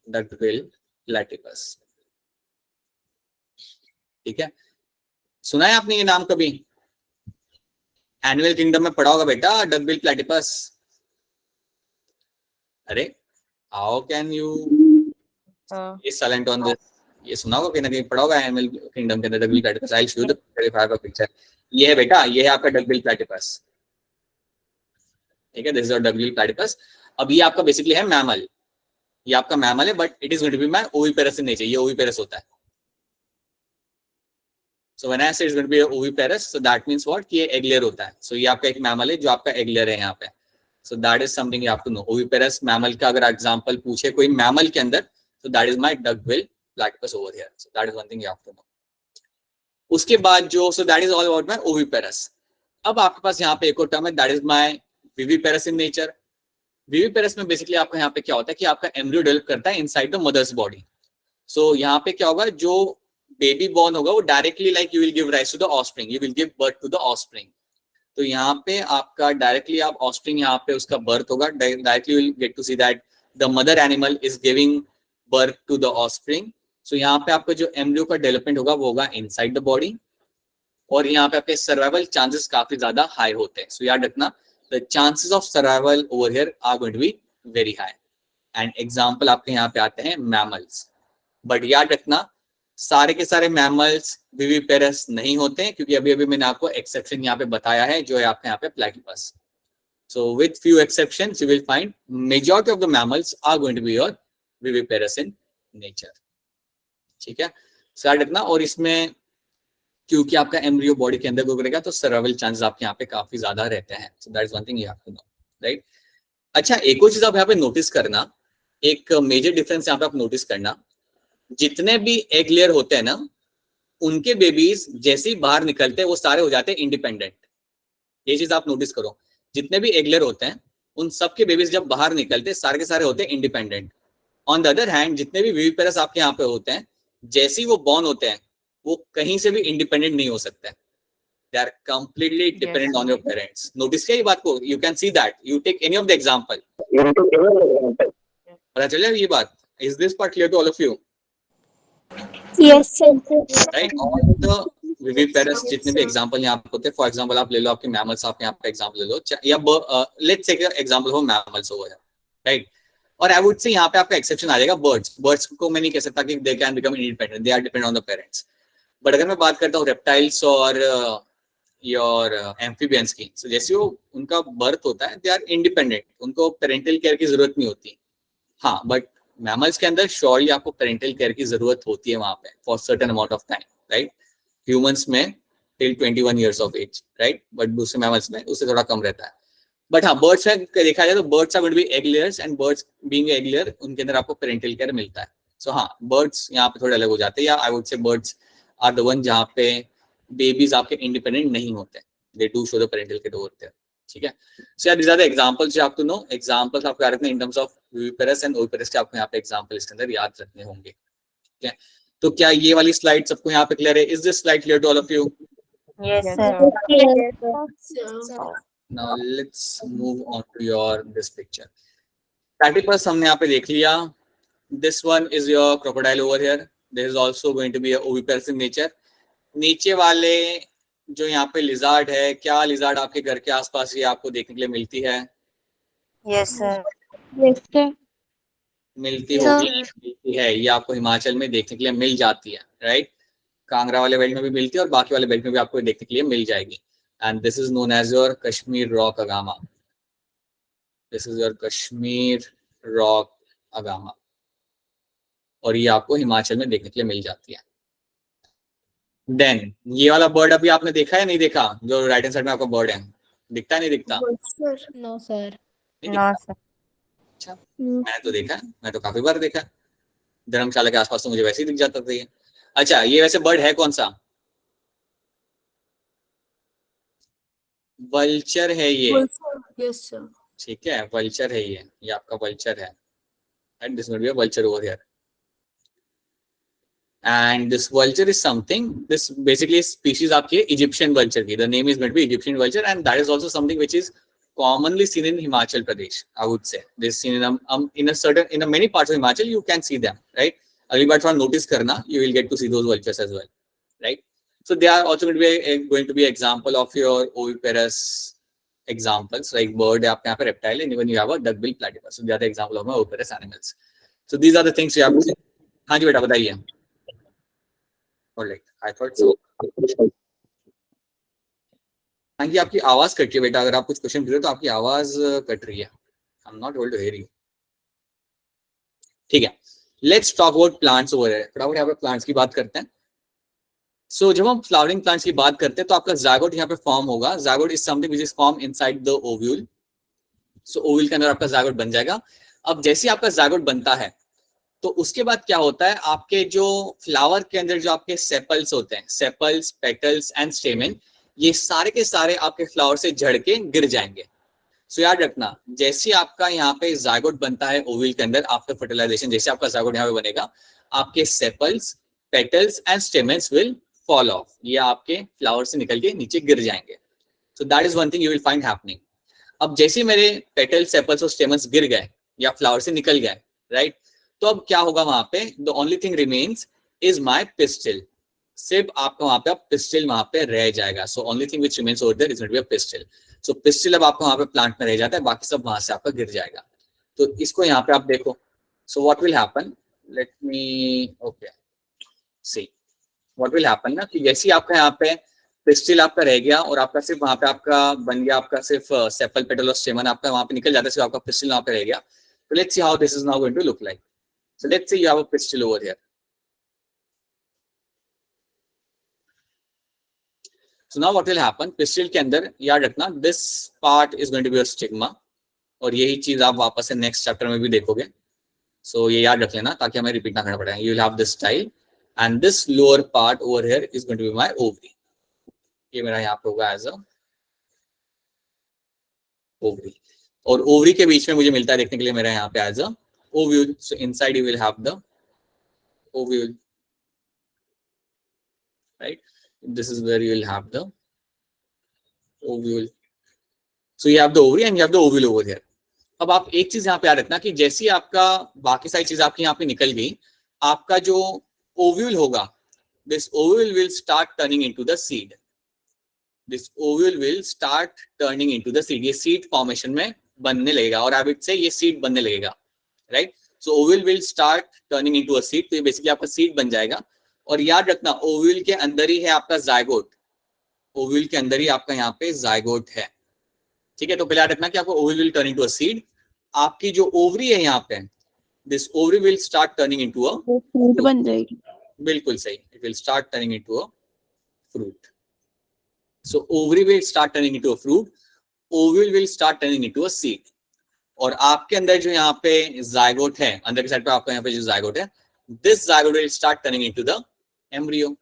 duck-billed platypus. ठीक है, सुना है आपने ये नाम कभी? एनिमल किंगडम में पढ़ा होगा बेटा, duck-billed platypus. अरे how can you silent on this? ये सुना होगा कहीं ना कहीं पढ़ा होगा एनिमल किंगडम के अंदर duck-billed platypus. I'll show you the picture. ये है बेटा, ये है आपका duck-billed platypus. ठीक है, this is your duck-billed platypus. अब ये आपका बेसिकली है मैमल, ये आपका मैमल है, but it is going to be my oviparous in nature. ये ओविपेरस होता है. So when I say it's going to be oviparous, so that means what कि ये एग लेयर होता है. सो ये आपका एक मैमल है जो आपका एग लेयर है यहाँ पे. So that is something you have to know. Oviparous mammal का अगर एग्जांपल पूछे कोई मैमल के अंदर, so that is my duck-billed platypus over here. So that is one thing you have to know. उसके बाद जो, so that is all about my oviparous. अब आपके पास यहाँ पे एक और टर्म है, that is my viviparous in nature. viviparous में बेसिकली आपका यहाँ पे क्या होता है कि आपका एम्ब्रियो डेवलप करता है inside the mother's body. So यहाँ पे क्या होगा, जो बेबी बॉर्न होगा वो directly like you will give rise to the offspring, you will give birth to the offspring. तो यहाँ पे आपका डायरेक्टली आप ऑफस्प्रिंग यहाँ पे उसका बर्थ होगा, directly will get to see that the mother animal is giving birth to the offspring. So यहाँ पे आपका जो एम्ब्रियो का डेवलपमेंट होगा वो होगा इनसाइड द बॉडी, और यहाँ पे आपके सर्वाइवल चांसेस काफी ज्यादा हाई होते हैं. सो याद रखना, the chances of survival over here are going to be very high. And example आपके यहाँ पे आते हैं mammals. But याद रखना सारे के सारे mammals viviparous नहीं होते हैं, क्योंकि अभी मैंने आपको exception यहाँ पे बताया है जो है आपके यहाँ पे platypus. So with few exceptions you will find majority of the mammals are going to be your viviparous in nature. ठीक है, so याद रखना. और इसमें क्योंकि आपका एम्ब्रियो बॉडी के अंदर गुजरेगा तो सर्वाइवल चांसेस आपके यहाँ पे काफी ज्यादा रहते हैं. So that is one thing you have to know, right. अच्छा, एक और चीज आप यहाँ पे नोटिस करना, एक मेजर डिफरेंस यहाँ पे आप नोटिस करना, जितने भी एग लेयर होते हैं ना, उनके बेबीज जैसे ही बाहर निकलते हैं वो सारे हो जाते हैं इंडिपेंडेंट. ये चीज आप नोटिस करो, जितने भी एग लेयर होते हैं उन सबके बेबीज जब बाहर निकलते सारे के सारे होते हैं independent. On the other hand जितने भी विविपेरस आपके यहाँ पे होते हैं, जैसे ही वो बॉर्न होते हैं वो कहीं से भी इंडिपेंडेंट नहीं हो सकते हैं. They are completely dependent on your parents. Notice क्या ये बात को? You can see that. You take any of the example. पता चल जाए ये बात. Is this part clear to all of you? Yes, sir. Right? All the viviparous जितने भी example यहाँ पे होते हैं, for example आप ले लो आपके mammals, आप यहाँ पे example ले लो, या let's take an example हो mammals over here, right? और I would say यहाँ पे आपका exception आ जाएगा birds. Birds को मैं नहीं कह सकता कि they can become independent. They are dependent on the parents. But अगर मैं बात करता हूँ reptiles और योर एम्फीबियंस की, so जैसे वो उनका बर्थ होता है, दे आर इंडिपेंडेंट, उनको पेरेंटल केयर की जरूरत नहीं होती. हाँ, बट मैमल्स के अंदर श्योरली आपको पेरेंटल केयर की जरूरत होती है वहां पे for certain amount of time, right. Humans में till 21 years of age, right, but दूसरे मैमल्स में उससे थोड़ा कम रहता है. बट हाँ, बर्ड्स में देखा जाए तो birds are going to be egg layers, and birds being egg layer उनके अंदर आपको पेरेंटल केयर मिलता है. सो हाँ, बर्ड्स यहाँ पे थोड़े अलग हो जाते हैं, या I would say birds are the one जहाँ पे बेबीज आपके इंडिपेंडेंट नहीं होते, they do show the parental care over there. ठीक है. सो यार, these are the examples you have to know. Examples आपको याद रखने in terms of viviparous and oviparous के आपको यहाँ पे example इसके अंदर याद रखने होंगे. ठीक है. तो क्या ये वाली स्लाइड सबको यहाँ पे क्लियर है? Is this slide clear to all of you? Yes, sir. Now let's move on to your this picture. Platypus हमने यहाँ पे देख लिया. This one is your crocodile over here. There is also going to be a oviparous in nature. नीचे वाले जो यहाँ पे लिजार्ड है, क्या लिजार्ड आपके घर के आसपास ये आपको देखने के लिए मिलती है? Yes, sir. Yes, sir. मिलती होगी, मिलती है, ये आपको हिमाचल में देखने के लिए मिल जाती है, राइट. कांगड़ा वाले बेल्ट में भी मिलती है और बाकी वाले बेल्ट में भी आपको देखने के लिए मिल जाएगी. And this is known as your Kashmir rock agama. This is your Kashmir rock agama, और ये आपको हिमाचल में देखने के लिए मिल जाती है. देन ये वाला बर्ड अभी आपने देखा है नहीं देखा, जो राइट हैंड साइड में आपका बर्ड है, दिखता है नहीं दिखता? No, sir. नहीं No, दिखता? sir. अच्छा, मैंने तो देखा, मैं तो काफी बार देखा. धर्मशाला के आसपास तो मुझे वैसे ही दिख जाता था ये. अच्छा, ये वैसे बर्ड है कौन सा? वल्चर है ये. Yes, sir. ठीक है, वल्चर है ये आपका वल्चर है. And this will be a vulture over here. And this vulture is something, this basically is species आपकी Egyptian vulture की. The name is going to be Egyptian vulture, and that is also something which is commonly seen in Himachal Pradesh. I would say this seen in many parts of Himachal you can see them, right? अगली बार थोड़ा notice करना, you will get to see those vultures as well, right? So they are also going to be example of your oviparous examples, like bird है आपके यहाँ पे, reptile, and even you have a duckbill platypus. So they are the example of my oviparous animals. So these are the things you have to say. हाँ जी बेटा बताइए. I thought so. हाँ जी, आपकी आवाज कट रही है बेटा, अगर आप कुछ क्वेश्चन पूछ रहे हो तो आपकी आवाज कट रही है. I am not able to hear you. ठीक है, let's talk about plants over here. फटाफट यहाँ पे प्लांट्स की बात करते हैं. सो जब हम फ्लावरिंग प्लांट्स की बात करते हैं तो आपका ज़ायगोट यहाँ पे फॉर्म होगा. Zygote is something which is form inside the ovule. So ovule के अंदर आपका ज़ायगोट बन जाएगा. अब जैसे आपका ज़ायगोट बनता है तो उसके बाद क्या होता है, आपके जो फ्लावर के अंदर जो आपके सेपल्स होते हैं, सेपल्स, पेटल्स एंड स्टेमन, ये सारे के सारे आपके फ्लावर से झड़ के गिर जाएंगे. सो याद रखना, जैसे आपका यहाँ पे ज़ायगोट बनता है ओव्यूल के अंदर, आफ्टर फर्टिलाइजेशन जैसे आपका ज़ायगोट यहाँ पे बनेगा, आपके sepals, petals and stamens will fall of. ये आपके फ्लावर से निकल के नीचे गिर जाएंगे. सो that is one thing you will find happening. अब जैसे मेरे पेटल्स, सेपल्स और स्टेमन्स गिर गए या फ्लावर से निकल गए, राइट, तो अब क्या होगा वहां पे? The only thing remains is my pistil. सिर्फ आपका वहां पे पिस्टिल वहां पे रह जाएगा. So only thing which remains over there is going to be a pistil. So pistil अब आपका वहां पे प्लांट में रह जाता है, बाकी सब वहां से आपका गिर जाएगा. तो इसको यहाँ पे आप देखो. So what will happen, let me okay see what will happen ना, कि जैसे आपका यहाँ पे पिस्टिल आपका रह गया और आपका सिर्फ वहां पे आपका बन गया, आपका सिर्फ सेपल, पेटल और स्टेमन आपका वहां पे निकल जाता है, सिर्फ आपका पिस्टिल वहां पे रह गया. तो let's see how this is now going to look like. So let's say you have a pistil over here. So now what will happen? Pistil के अंदर याद रखना, this part is going to be a stigma, और यही चीज आप वापस से नेक्स्ट चैप्टर में भी देखोगे. So ये याद रख लेना ताकि हमें रिपीट ना करना पड़े. You will have this style, and this lower part over here is going to be my ovary. ये मेरा यहाँ पे होगा as a ovary, और ovary के बीच में मुझे मिलता है देखने के लिए मेरा यहाँ पे as a ovule. So inside you will have the ovule, right? This is where you will have the ovule. So you have the ovary and you have the ovule over here. अब आप एक चीज यहाँ पे याद रखना कि जैसे ही आपका बाकी सारी चीज आपकी यहाँ पे निकल गई, आपका जो ओव्यूल होगा, this ovule will start turning into the seed. This ovule will start turning into the seed. ये seed formation में बनने लगेगा और अब से ये seed बनने लगेगा, right? So ovule will start turning into a seed. तो ये basically आपका seed बन जाएगा. और याद रखना ovule के अंदर ही है आपका zygote. Ovule के अंदर ही आपका यहाँ पे zygote है, ठीक है? तो पहले याद रखना कि आपको ovule will turn into a seed. आपकी जो ओवरी है यहाँ पे, this ovary will start turning into a fruit बन जाएगी. बिल्कुल सही, it will start turning into a fruit. So ovary will start turning into a fruit, ovule will start turning into a seed. और आपके अंदर जो यहाँ पे zygote है, अंदर की साइड पे आपका यहाँ पे जो zygote है, this zygote will start turning into the embryo.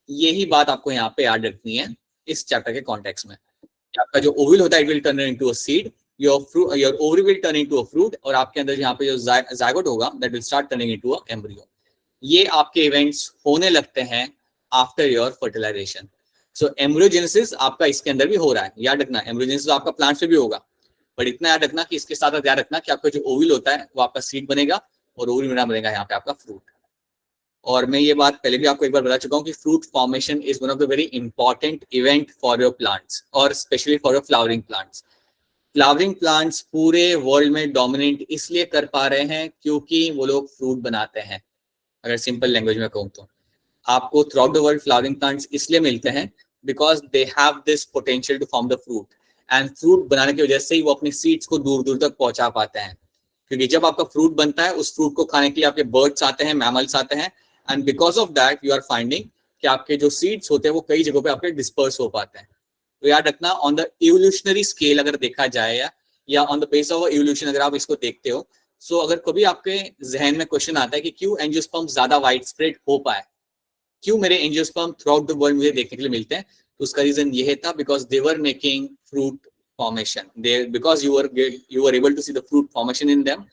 यही बात आपको यहाँ पे याद रखनी है इस चैप्टर के कॉन्टेक्स्ट में. आपका जो ओवल होता है, it will turn into a seed, your ovary will turn into a fruit, और आपके अंदर यहाँ पे जो ज़ायगोट होगा, that will start turning into a embryo. ये आपके इवेंट्स होने लगते हैं आफ्टर योर फर्टिलाइजेशन. सो एम्ब्रियोजेनेसिस आपका इसके अंदर भी हो रहा है. याद रखना, एम्ब्रियोजेनेसिस आपका प्लांट्स पे भी होगा, पर इतना याद रखना कि इसके साथ याद रखना कि आपका जो ओवल होता है वो आपका सीड बनेगा और ओवरी बनेगा यहाँ पे आपका फ्रूट. और मैं ये बात पहले भी आपको एक बार बता चुका हूँ कि fruit formation is one of the very important event for your plants और specially for your flowering plants. Flowering plants पूरे वर्ल्ड में डोमिनेट इसलिए कर पा रहे हैं क्योंकि वो लोग फ्रूट बनाते हैं. अगर सिंपल लैंग्वेज में कहूँ तो आपको throughout the world flowering plants इसलिए मिलते हैं because they have this potential to form the fruit, and fruit बनाने की वजह से ही वो अपनी सीड्स को दूर दूर तक पहुंचा पाते हैं. क्योंकि जब आपका फ्रूट बनता है, उस फ्रूट को खाने के लिए आपके बर्ड्स आते हैं, मैमल्स आते हैं, and because of that you are finding कि आपके जो सीड्स होते हैं वो कई जगहों पे आपके डिस्पर्स हो पाते हैं. तो याद रखना, ऑन द इवोल्यूशनरी स्केल अगर देखा जाए या on the base of evolution अगर आप इसको देखते हो, सो अगर कभी आपके जहन में क्वेश्चन आता है कि क्यों एंजियोस्पर्म ज्यादा वाइड स्प्रेड हो पाए, क्यों मेरे angiosperm through out the world मुझे देखने के लिए मिलते हैं, तो उसका रीजन ये था because they were making fruit formation, they because you were able to see the fruit formation in them.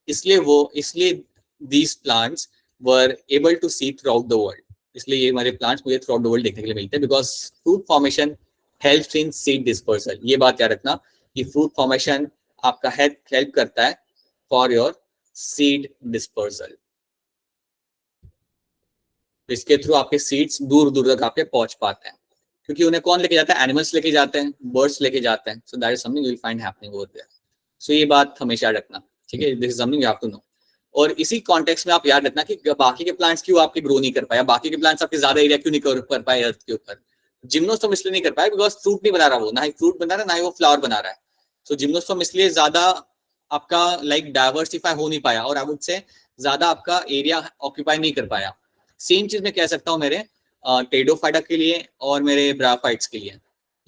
इसलिए these plants were able to see throughout the world. इसलिए ये हमारे प्लांट्स मुझे throughout the world देखने के लिए मिलते हैं because fruit formation helps in seed dispersal. ये बात याद रखना कि fruit formation आपका help करता है for your seed dispersal. इसके थ्रू आपके सीड्स दूर दूर तक आपके पहुंच पाते हैं, क्योंकि उन्हें कौन लेके जाता है? एनिमल्स लेके जाते हैं, बर्ड्स लेके जाते हैं. So that is something you will find happening over there. So ये बात हमेशा याद रखना, ठीक है? This is something you have to know. और इसी कॉन्टेक्स्ट में आप याद रखना कि बाकी के प्लांट्स क्यों आपके ग्रो नहीं कर पाया, बाकी के प्लांट्स आपके ज्यादा एरिया क्यों नहीं कर पाए अर्थ के ऊपर. जिम्नोस्पर्म इसलिए नहीं कर पाया बिकॉज फ्रूट नहीं बना रहा, वो ना ही फ्रूट बना रहा है ना ही वो फ्लावर बना रहा है. सो जिम्नोस्पर्म इसलिए ज्यादा आपका डाइवर्सिफाई हो नहीं पाया और आई वुड से ज्यादा आपका एरिया ऑक्यूपाई नहीं कर पाया. सेम चीज मैं कह सकता हूँ मेरे टेडोफाइटा के लिए और मेरे ब्रायोफाइट्स के लिए.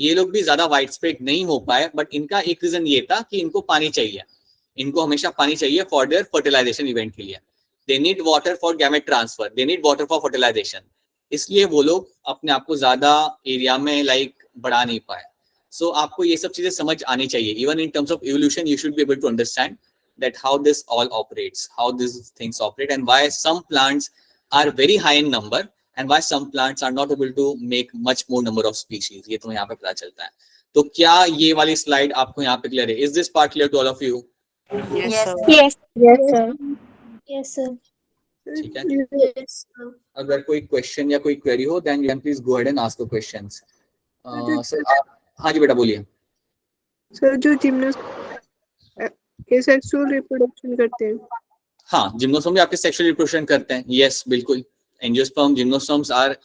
ये लोग भी ज्यादा वाइड स्प्रेड नहीं हो पाए, बट इनका एक रीजन ये था कि इनको पानी चाहिए, इनको हमेशा पानी चाहिए फॉर देयर फर्टिलाइजेशन इवेंट के लिए. They need water for gamete transfer, they need water for fertilisation. इसलिए वो लोग अपने आप को ज्यादा एरिया में बढ़ा नहीं पाए. सो आपको ये सब चीजें समझ आनी चाहिए. Even in terms of evolution you should be able to understand that how this all operates, how this things operate, and why some plants are very high in number and why some plants are not able to make much more number of species. ये तुम्हें यहाँ पे पता चलता है. तो क्या ये वाली स्लाइड आपको यहाँ पे क्लियर है? Is this part clear to all of you? Yes, sir. Yes. Yes, sir. Yes, sir. ठीक है. Yes. अगर कोई क्वेश्चन या कोई क्वेरी हो then you can please go ahead and ask the questions. Sir हाँ जी बेटा बोलिए. सर जो जिम्नास्ट ये सेक्सुअल रिप्रोडक्शन करते हैं. हाँ, जिम्नोस्पर्म भी आपके सेक्सुअल रिप्रोडक्शन करते हैं. यस बिल्कुल. Angiosperm, gymnosperms are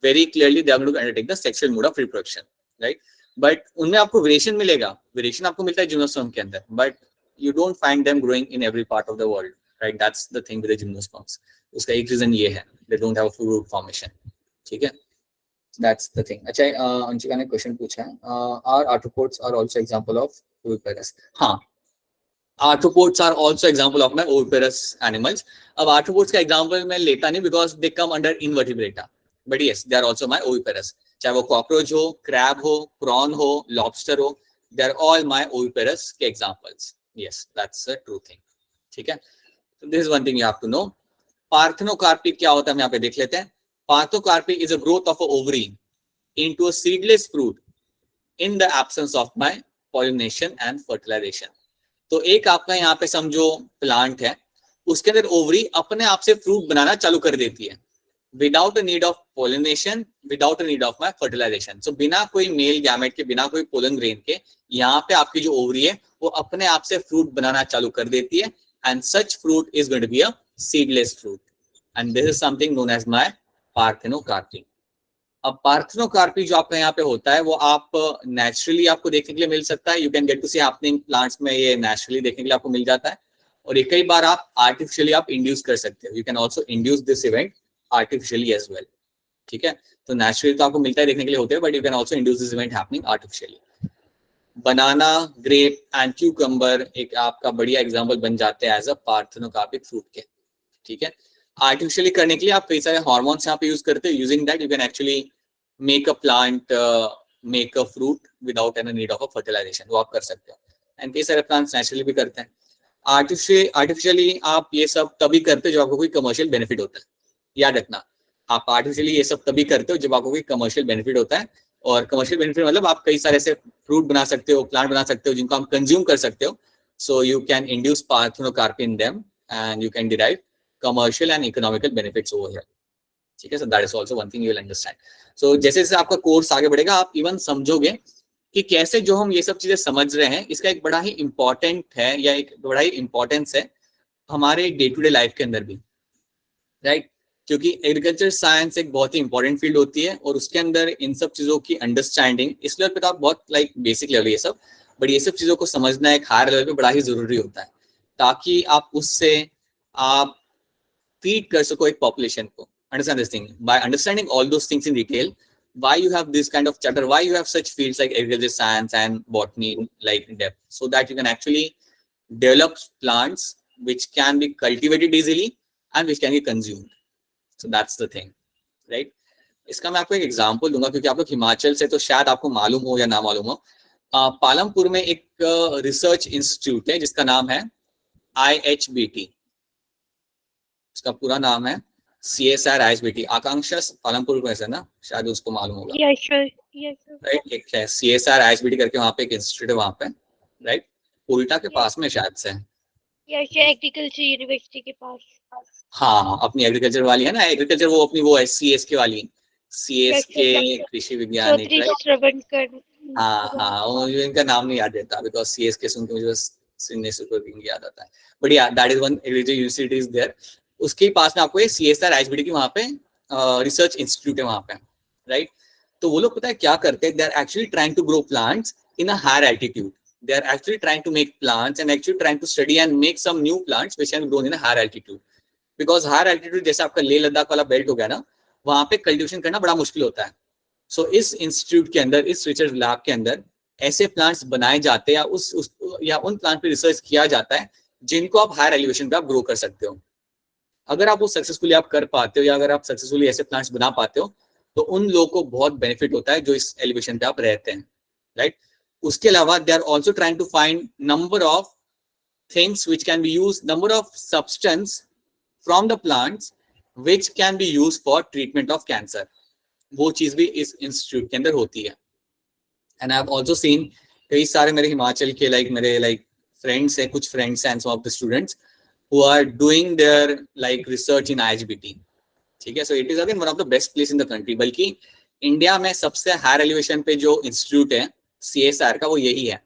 very clearly they are going to undertake the sexual mode of reproduction, right? But उनमें आपको वेरिएशन मिलेगा. वेरिएशन आपको मिलता है जिम्नोस्पर्म के अंदर, but you don't find them growing in every part of the world, right? That's the thing with the gymnosperms. उसका एक रीजन ये है, they don't have a fruit formation. ठीक है? That's the thing. अच्छा, अंशिका ने क्वेश्चन पूछा है, are arthropods are also example of oviparous? हाँ, arthropods are also example of my oviparous animals. अब arthropods का example मैं लेता नहीं because they come under invertebrata, but yes, they are also my oviparous. चाहे वो cockroach हो, crab हो, prawn हो, lobster हो, they are all my oviparous के examples. Yes that's a true thing. ठीक है, so this is one thing you have to know. Parthenocarpy क्या होता है हम यहाँ पे देख लेते हैं. Parthenocarpy is a growth of a ovary into a seedless fruit in the absence of my pollination and fertilization. तो एक आपका यहाँ पे समझो प्लांट है, उसके अंदर ओवरी अपने आप से फ्रूट बनाना चालू कर देती है without a need of pollination, without a need of my fertilization. So बिना कोई मेल गैमेट के, बिना कोई पोलन ग्रेन के यहाँ पे आपकी जो ओवरी है वो अपने आप से फ्रूट बनाना चालू कर देती है. And such fruit is going to be a seedless fruit and this is something known as my parthenocarpy. अब पार्थेनोकार्पी जो आपका यहाँ पे होता है वो आप नेचुरली आपको देखने के लिए मिल सकता है. You can get to see happening plants में, ये नेचुरली देखने के लिए आपको मिल जाता है. और ये कई बार आप आर्टिफिशियली आप इंड्यूस कर सकते हो. You can also induce this event artificially as well. ठीक है, तो नेचुरली तो आपको मिलता है, देखने के लिए होते हैं, but you can also induce this event happening artificially. Banana, grape and cucumber एक आपका बढ़िया एग्जाम्पल बन जाते हैं एज अ पार्थेनोकार्पिक फ्रूट के. ठीक है, आर्टिफिशियली करने के लिए आप कई सारे हार्मोन्स यहाँ पे यूज करते हो. Using that you can actually make a plant, make a fruit without any need of a fertilization. वो आप कर सकते हो. एंड कई सारे प्लांट्स नेचुरली भी करते हैं. आर्टिफिशियली आप ये सब तभी करते हो जब आपको कोई कमर्शियल बेनिफिट होता है. याद रखना, आप आर्टिफिशियली ये सब तभी करते हो जब आपको कोई कमर्शियल बेनिफिट होता है. और कमर्शियल बेनिफिट मतलब आप कई सारे ऐसे फ्रूट बना सकते हो, प्लांट बना सकते हो जिनको आप कंज्यूम कर सकते हो. So you can induce parthenocarpy in them and you can derive commercial and economical benefits over here. ठीक है, so that is also one thing you will understand. So जैसे जैसे आपका कोर्स आगे बढ़ेगा आप इवन समझोगे कि कैसे जो हम ये सब चीजें समझ रहे हैं इसका एक बड़ा ही इंपॉर्टेंट है या एक बड़ा ही इंपॉर्टेंस है हमारे डे टू डे लाइफ के अंदर भी, राइट? क्योंकि एग्रीकल्चर साइंस एक बहुत ही इंपॉर्टेंट फील्ड होती है और उसके अंदर इन सब चीजों की अंडरस्टैंडिंग इस लेवल पे तो आप बहुत लाइक बेसिक लेवल ये सब, बट ये सब चीजों को समझना एक हायर लेवल पे बड़ा ही जरूरी होता है ताकि आप उससे आप फीड कर सको एक पॉपुलेशन को. Understand this thing. By understanding all those things in detail, why you have this kind of chapter, why you have such fields like agriculture science and botany like in depth, so that you can actually develop plants which can be cultivated easily and which can be consumed. So that's the thing, right? इसका मैं आपको एक example दूंगा क्योंकि आप लोग हिमाचल से तो शायद आपको मालूम हो या ना मालूम हो. पालमपुर में एक रिसर्च इंस्टीट्यूट है जिसका नाम है IHBT. इसका पूरा नाम है CSR IHBT. आकांक्षा पालमपुर में है ना, शायद उसको मालूम होगा. Yes, sir. राइट, एक है CSR IHBT करके वहाँ पे एक इंस्टीट्यूट है वहाँ पे, राइट? उल्टा के पास में शायद से. Yes, sir. Agriculture University के पास. हाँ, अपनी एग्रीकल्चर वाली है ना, एग्रीकल्चर वो अपनी वो है CSK वाली, CSK कृषि विज्ञान. हाँ, मुझे इनका नाम नहीं याद रहता बिकॉज CSK सुन के मुझे बस याद आता है. But yeah that is one agriculture university is there. उसके पास में आपको ये CSR IHBT की वहाँ पे रिसर्च इंस्टीट्यूट है वहाँ पे, राइट? तो वो लोग पता है क्या करते हैं, they are actually trying to grow plants in a higher altitude. They are actually trying to make plants and actually trying to study and make some new plants which can grow in a higher altitude. Because higher altitude जैसे आपका लेह लद्दाख वाला belt हो गया ना, वहाँ पे cultivation करना बड़ा मुश्किल होता है. सो इस इंस्टीट्यूट के अंदर, इस रिसर्च लैब के अंदर ऐसे प्लांट्स बनाए जाते हैं या उन प्लांट पे रिसर्च किया जाता है जिनको आप हायर एलिवेशन पे आप ग्रो कर सकते हो. अगर आप वो सक्सेसफुली आप कर पाते हो या अगर आप सक्सेसफुली ऐसे प्लांट्स बना पाते हो तो उन लोगों को बहुत बेनिफिट होता है जो इस एलिवेशन पे आप रहते हैं, राइट? उसके अलावा they are also trying to find number of things which can be use, number of substance from the plants which can be use for treatment of cancer. वो चीज भी इस इंस्टीट्यूट के अंदर होती है. And I have also seen कई सारे मेरे हिमाचल के मेरे फ्रेंड्स हैं, कुछ friends and some of the students who are doing their research in IHBT. ठीक है, so it is again one of the best place in the country. बल्कि इंडिया में सबसे हायर एलिवेशन पे जो इंस्टीट्यूट है CSR का वो यही है,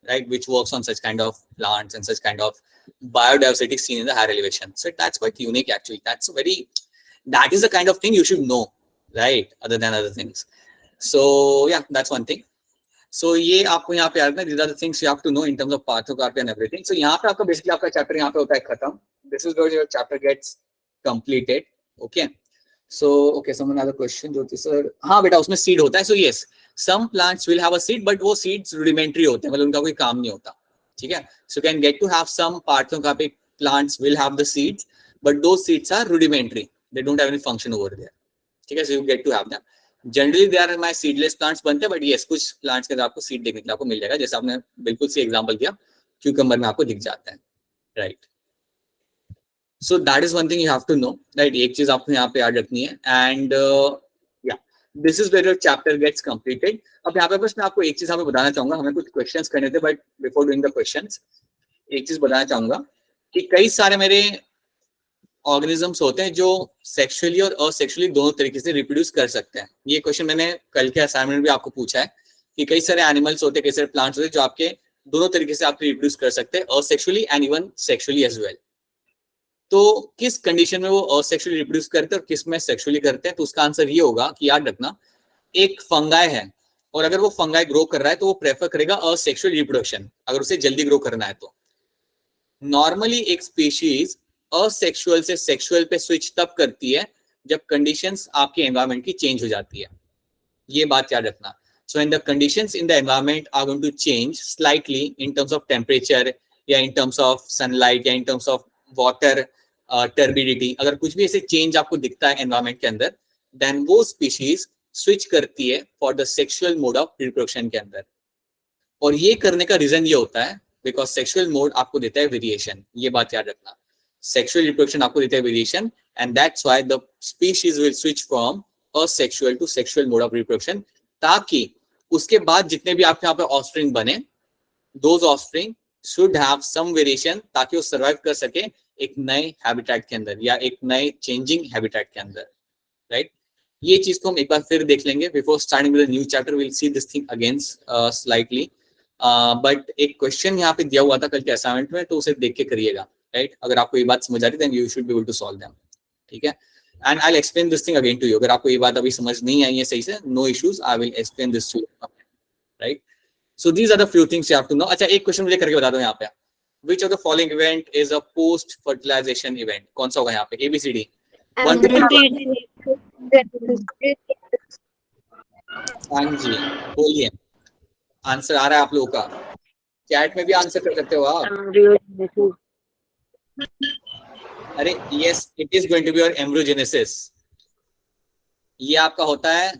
right? Which works on such kind of plants and such kind of biodiversity seen in the higher elevation. So that's quite unique actually. That is the kind of thing you should know, right? Other than other things. So yeah, that's one thing. So ये आपको यहाँ पे याद रखना, these are the things you have to know in terms of parthenocarpy and everything. So यहाँ पे आपका basically आपका चैप्टर यहाँ पे होता है खत्म. This is where your chapter gets completed. Okay. So okay, someone has a question. Jyoti sir, हाँ बेटा उसमें सीड होता है. So yes, some plants will have a seed, but वो seeds rudimentary होते हैं, मतलब उनका कोई काम नहीं होता. ठीक है. So you can get to have some parthenocarpic plants will have the seeds, but those seeds are rudimentary. They don't have any function over there. ठीक है. So you get to have them. Generally they are my seedless plants बनते हैं, but yes कुछ plants के अंदर आपको seed देखने के लिए आपको मिल जाएगा. जैसे आपने बिल्कुल सी एग्जांपल दिया क्यूकम्बर में आपको दिख जाता है, right. So that is one thing you have to know, right. एक चीज आपको यहाँ पे याद रखनी है, and yeah this is where your chapter gets completed. अब यहाँ पे बस मैं आपको एक चीज यहाँ पे बताना चाहूंगा, हमें कुछ क्वेश्चंस करने थे, but before doing the questions एक चीज बताना चाहूंगा कि कई सारे मेरे ऑर्गेनिजम्स होते हैं जो सेक्सुअली और असेक्सुअली दोनों तरीके से रिप्रोड्यूस कर सकते हैं। ये क्वेश्चन मैंने कल के असाइनमेंट में भी आपको पूछा है कि कई सारे एनिमल्स होते हैं, कई सारे प्लांट्स होते हैं जो आपके दोनों तरीके से आपके रिप्रोड्यूस कर सकते हैं, asexually and even sexually as well. तो किस कंडीशन में वो असेक्सुअली रिप्रोड्यूस करते हैं और किस में सेक्सुअली करते हैं, तो उसका आंसर ये होगा कि याद रखना, एक फंगाई है और अगर वो फंगाई ग्रो कर रहा है तो वो प्रेफर करेगा असेक्सुअल रिप्रोडक्शन, अगर उसे जल्दी ग्रो करना है तो। नॉर्मली एक स्पीशीज असेक्सुअल से सेक्सुअल पे स्विच तब करती है जब कंडीशंस आपके एनवायरनमेंट की चेंज हो जाती है, ये बात याद रखना। So when the conditions in the environment are going to change slightly in terms of temperature या इन टर्म्स ऑफ सनलाइट या in terms of water turbidity, अगर कुछ भी ऐसे चेंज आपको दिखता है एनवायरनमेंट के अंदर, देन वो स्पीशीज स्विच करती है for the sexual mode of reproduction के अंदर। और ये करने का रीजन ये होता है बिकॉज सेक्सुअल मोड आपको देता है वेरिएशन, ये बात याद रखना। सेक्सुअल रिप्रोडक्शन आपको देता है variation, and that's why the species will switch from asexual to sexual mode of reproduction, ताकि उसके बाद जितने भी आपके यहाँ पे ऑफस्प्रिंग बने, those offspring should have some variation, ताकि वो सर्वाइव कर सके एक नए हैबिटेट के अंदर या एक नए चेंजिंग हैबिटेट के अंदर, राइट। ये चीज को हम एक बार फिर देख लेंगे before starting with the new chapter, will see this thing again slightly. But एक क्वेश्चन यहाँ पे दिया हुआ था कल के असाइनमेंट में, तो उसे देख के करिएगा, राइट। अगर आपको ये बात समझ आ रही है then you should be able to solve them, ठीक है। And I will explain this thing again to you. अगर आपको ये बात अभी समझ नहीं आई है सही से, no issues, I will explain this to you, right. So these are the few things you have to know. अच्छा, एक क्वेश्चन मुझे करके बता दो यहाँ पे, which of the following event is a post fertilization event? कौन सा होगा यहाँ पे? ABCD 1 2 3। हाँ जी, बोलिए, आंसर आ रहा है आप लोगों का? चैट में भी आंसर कर सकते हो आप। अरे yes, it is going to be your embryogenesis. ये आपका होता है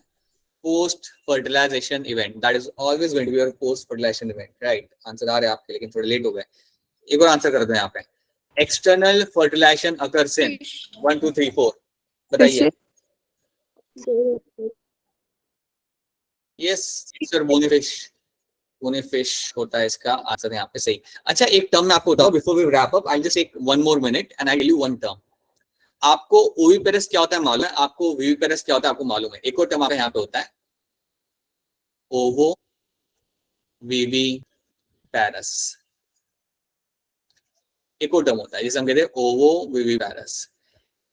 post fertilization event, that is always going to be your post fertilization event, right. Answer आ रहे हैं आपके, लेकिन थोड़े लेट हो गए। एक और आंसर कर दो यहाँ पे, एक्सटर्नल फर्टिलाइजेशन अकर्स इन 1 2 3 4, बताइए। यस सर, बोनीफिश होता है इसका आंसर यहाँ पे, सही। अच्छा, एक टर्म मैं आपको बताऊं before we wrap up, I just take 1 more minute and I tell you one term। आपको ओविपेरस क्या होता है मालूम है? आपको विविपेरस क्या होता है आपको मालूम है? एक और टर्म आपका यहाँ पे होता है ओवो विविपेरस, एक और टर्म होता है जिसे हम कहते हैं ओवो विविपेरस।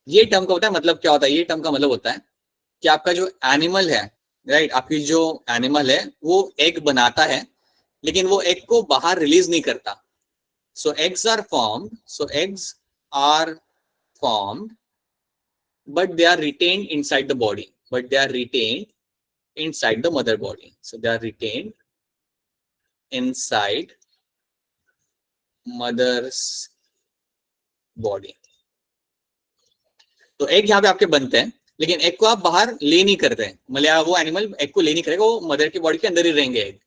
ये टर्म का होता है मतलब क्या होता है? ये टर्म का मतलब होता है कि आपका जो एनिमल है, राइट, आपकी जो एनिमल है वो एग बनाता है, लेकिन वो एग को बाहर रिलीज नहीं करता। So eggs are formed but they are retained inside the body, but they are retained inside the mother body. So they are retained inside mother's body. तो एग यहाँ पे आपके बनते हैं, लेकिन एग को आप बाहर ले नहीं कर रहे, मतलब वो एनिमल एग को ले नहीं करेगा, वो मदर की बॉडी के अंदर ही रहेंगे एग,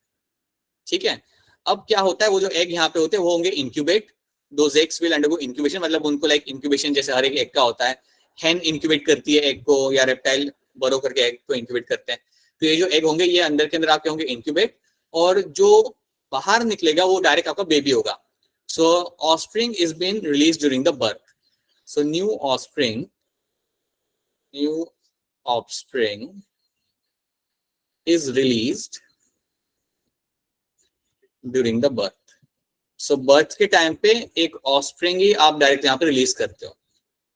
ठीक है। अब क्या होता है, वो जो एग यहाँ पे होते हैं वो होंगे incubate, those eggs will undergo incubation, मतलब उनको लाइक इंक्यूबेशन जैसे हर एक एग का होता है। हैन इंक्यूबेट करती है एग को, या रेप्टाइल बरो करके एग को इंक्यूबेट करते हैं। तो ये जो एग होंगे ये अंदर के अंदर आपके होंगे इंक्यूबेट, और जो बाहर निकलेगा वो डायरेक्ट आपका बेबी होगा। So offspring is been released during the birth. So new offspring is released during the birth. So birth के टाइम पे एक ऑफस्प्रिंग ही आप डायरेक्ट यहाँ पे रिलीज करते हो।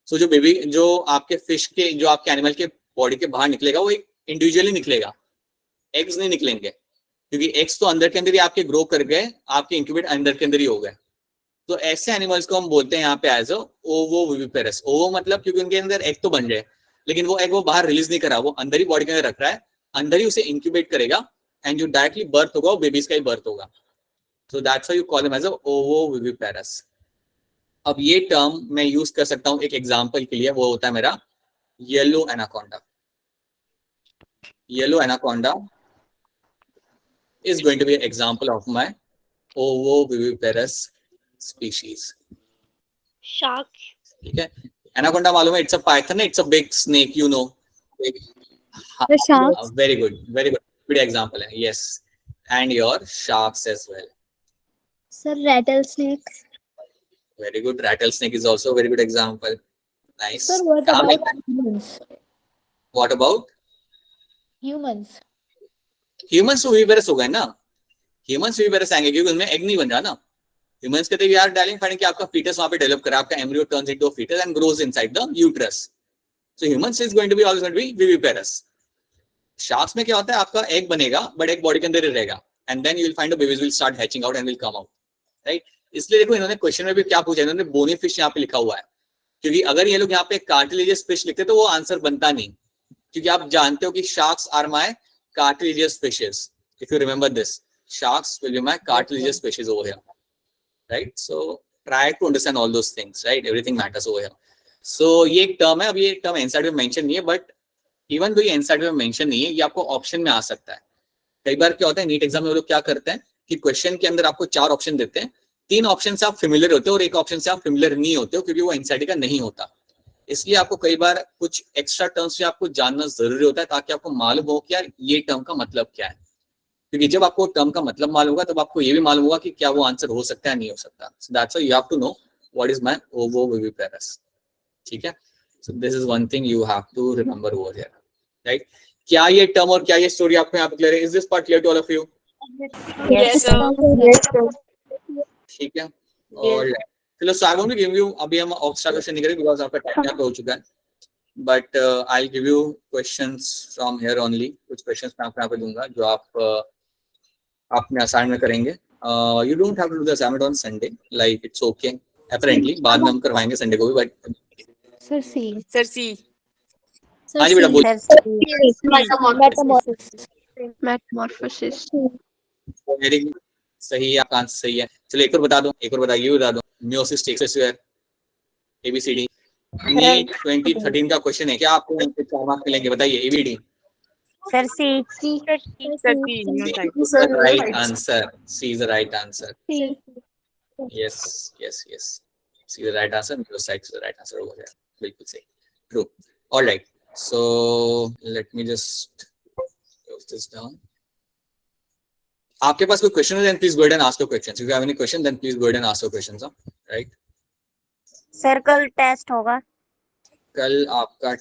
सो जो बेबी, जो आपके फिश के, जो आपके एनिमल के बॉडी के बाहर निकलेगा वो एक इंडिविजुअली निकलेगा, एग्स नहीं निकलेंगे, क्योंकि एग्स तो अंदर के अंदर ही आपके ग्रो कर गए, आपके इंक्यूबेट अंदर के अंदर ही हो गए। तो ऐसे एनिमल्स को हम बोलते हैं यहाँ पे एज ओवो विविपेरस। ओवो मतलब क्योंकि उनके अंदर एग तो बन जाए, लेकिन वो एग वो बाहर रिलीज नहीं करा, वो अंदर ही बॉडी के अंदर रख रहा है, अंदर ही उसे इंक्यूबेट करेगा, एंड जो डायरेक्टली बर्थ होगा वो बेबीज का ही बर्थ होगा। So that's why you call them as ovoviviparous. अब ये टर्म मैं यूज कर सकता हूं एक एग्जांपल के लिए, वो होता है मेरा yellow anaconda. Yellow anaconda is going to be an example of my ovoviviparous species. Shark. ठीक है. एनाकोंडा मालूम है, it's a python, it's a big snake, you know. The sharks. Very good, very good, good example है. Yes, and your sharks as well. Sir, rattlesnake. Very good. Rattlesnake is also a very good example. Nice. Sir, what काम about है. humans? What about Humans. humans? तो viviparous हो गए ना. Humans viviparous आएंगे क्योंकि उनमें egg नहीं बन रहा ना. Humans कहते हैं we are telling finding कि आपका fetus वहाँ पे develop करा, आपका embryo turns into a fetus and grows inside the uterus. So humans is going to be always going to be viviparous. Sharks में क्या होता है, आपका egg बनेगा but egg body के अंदर ही रहेगा and then you will find the babies will start hatching out and will come out. Right? इसलिए देखो इन्होंने क्वेश्चन में भी क्या पूछा, इन्होंने बोनी फिश यहाँ पे लिखा हुआ है, क्योंकि अगर ये लोग यहाँ पे कार्टिलेजियस फिश लिखते तो वो आंसर बनता नहीं, क्योंकि आप जानते हो कि sharks are my cartilaginous fishes. If you remember this, sharks will be my cartilaginous fishes over here, right? So try to understand all those things, right? Everything matters over here. So ये एक term है, अब ये term NCERT में mention नहीं है, but even though ये NCERT में मेंशन नहीं है, ये आपको ऑप्शन में आ सकता है. कई बार क्या होता है नीट एग्जाम में वो लोग क्या करते हैं कि क्वेश्चन के अंदर आपको 4 ऑप्शन देते हैं, 3 ऑप्शन से आप फेमिलियर होते हो और एक ऑप्शन से आप फेमिलियर नहीं होते हो, क्योंकि वो एनसीईआरटी का नहीं होता. इसलिए आपको कई बार कुछ एक्स्ट्रा टर्म्स भी आपको जानना जरूरी होता है, ताकि आपको मालूम हो कि यार ये टर्म का मतलब क्या है. क्योंकि जब आपको टर्म का मतलब मालूम होगा तब आपको ये भी मालूम होगा कि क्या वो आंसर हो सकता है नहीं हो सकता. So that's why you have to know what is my ovoviviparous. ठीक है. So this is one thing you have to remember over here, right? क्या ये टर्म और क्या ये स्टोरी आपको यहाँ पे क्लियर है? Is this part clear to all of you? Yes, sir. Yes, sir. ठीक है. और चलो सागोन भी गिव यू, अभी हम एक्स्ट्रा क्वेश्चन नहीं करेंगे बिकॉज़ आपका टाइम यहाँ पे हो चुका है, but I will give you questions from here only. कुछ क्वेश्चंस मैं आपको यहाँ पे दूंगा जो आप अपने असाइनमेंट में करेंगे. You don't have to do the assignment on Sunday, like it's okay apparently, बाद में हम करवाएंगे संडे को भी, but Sir, C. Sir C. Sir, हाँ जी बेटा C. बोल. Metamorphosis. Metamorphosis. वेरी गुड, सही है, आपका आंसर सही है. चलो एक और बता दो, एक और बताइए, ये बता दो. Meiosis takes where A B C D. NEET 2013 का क्वेश्चन है, क्या आपको यहाँ पे 4 मार्क्स मिलेंगे? बताइए. A B D. Sir C. C. Sir C. Right answer. C is the right answer. C. Yes, yes, yes. See the right answer. Myocytes is the right answer over here. बिल्कुल सही. True. All right. So let me just close this down. आपके पास कोई question है, then please go ahead and ask your questions. If you have any question, then please go ahead and ask your questions. Right? Sir कल test होगा. कल आपका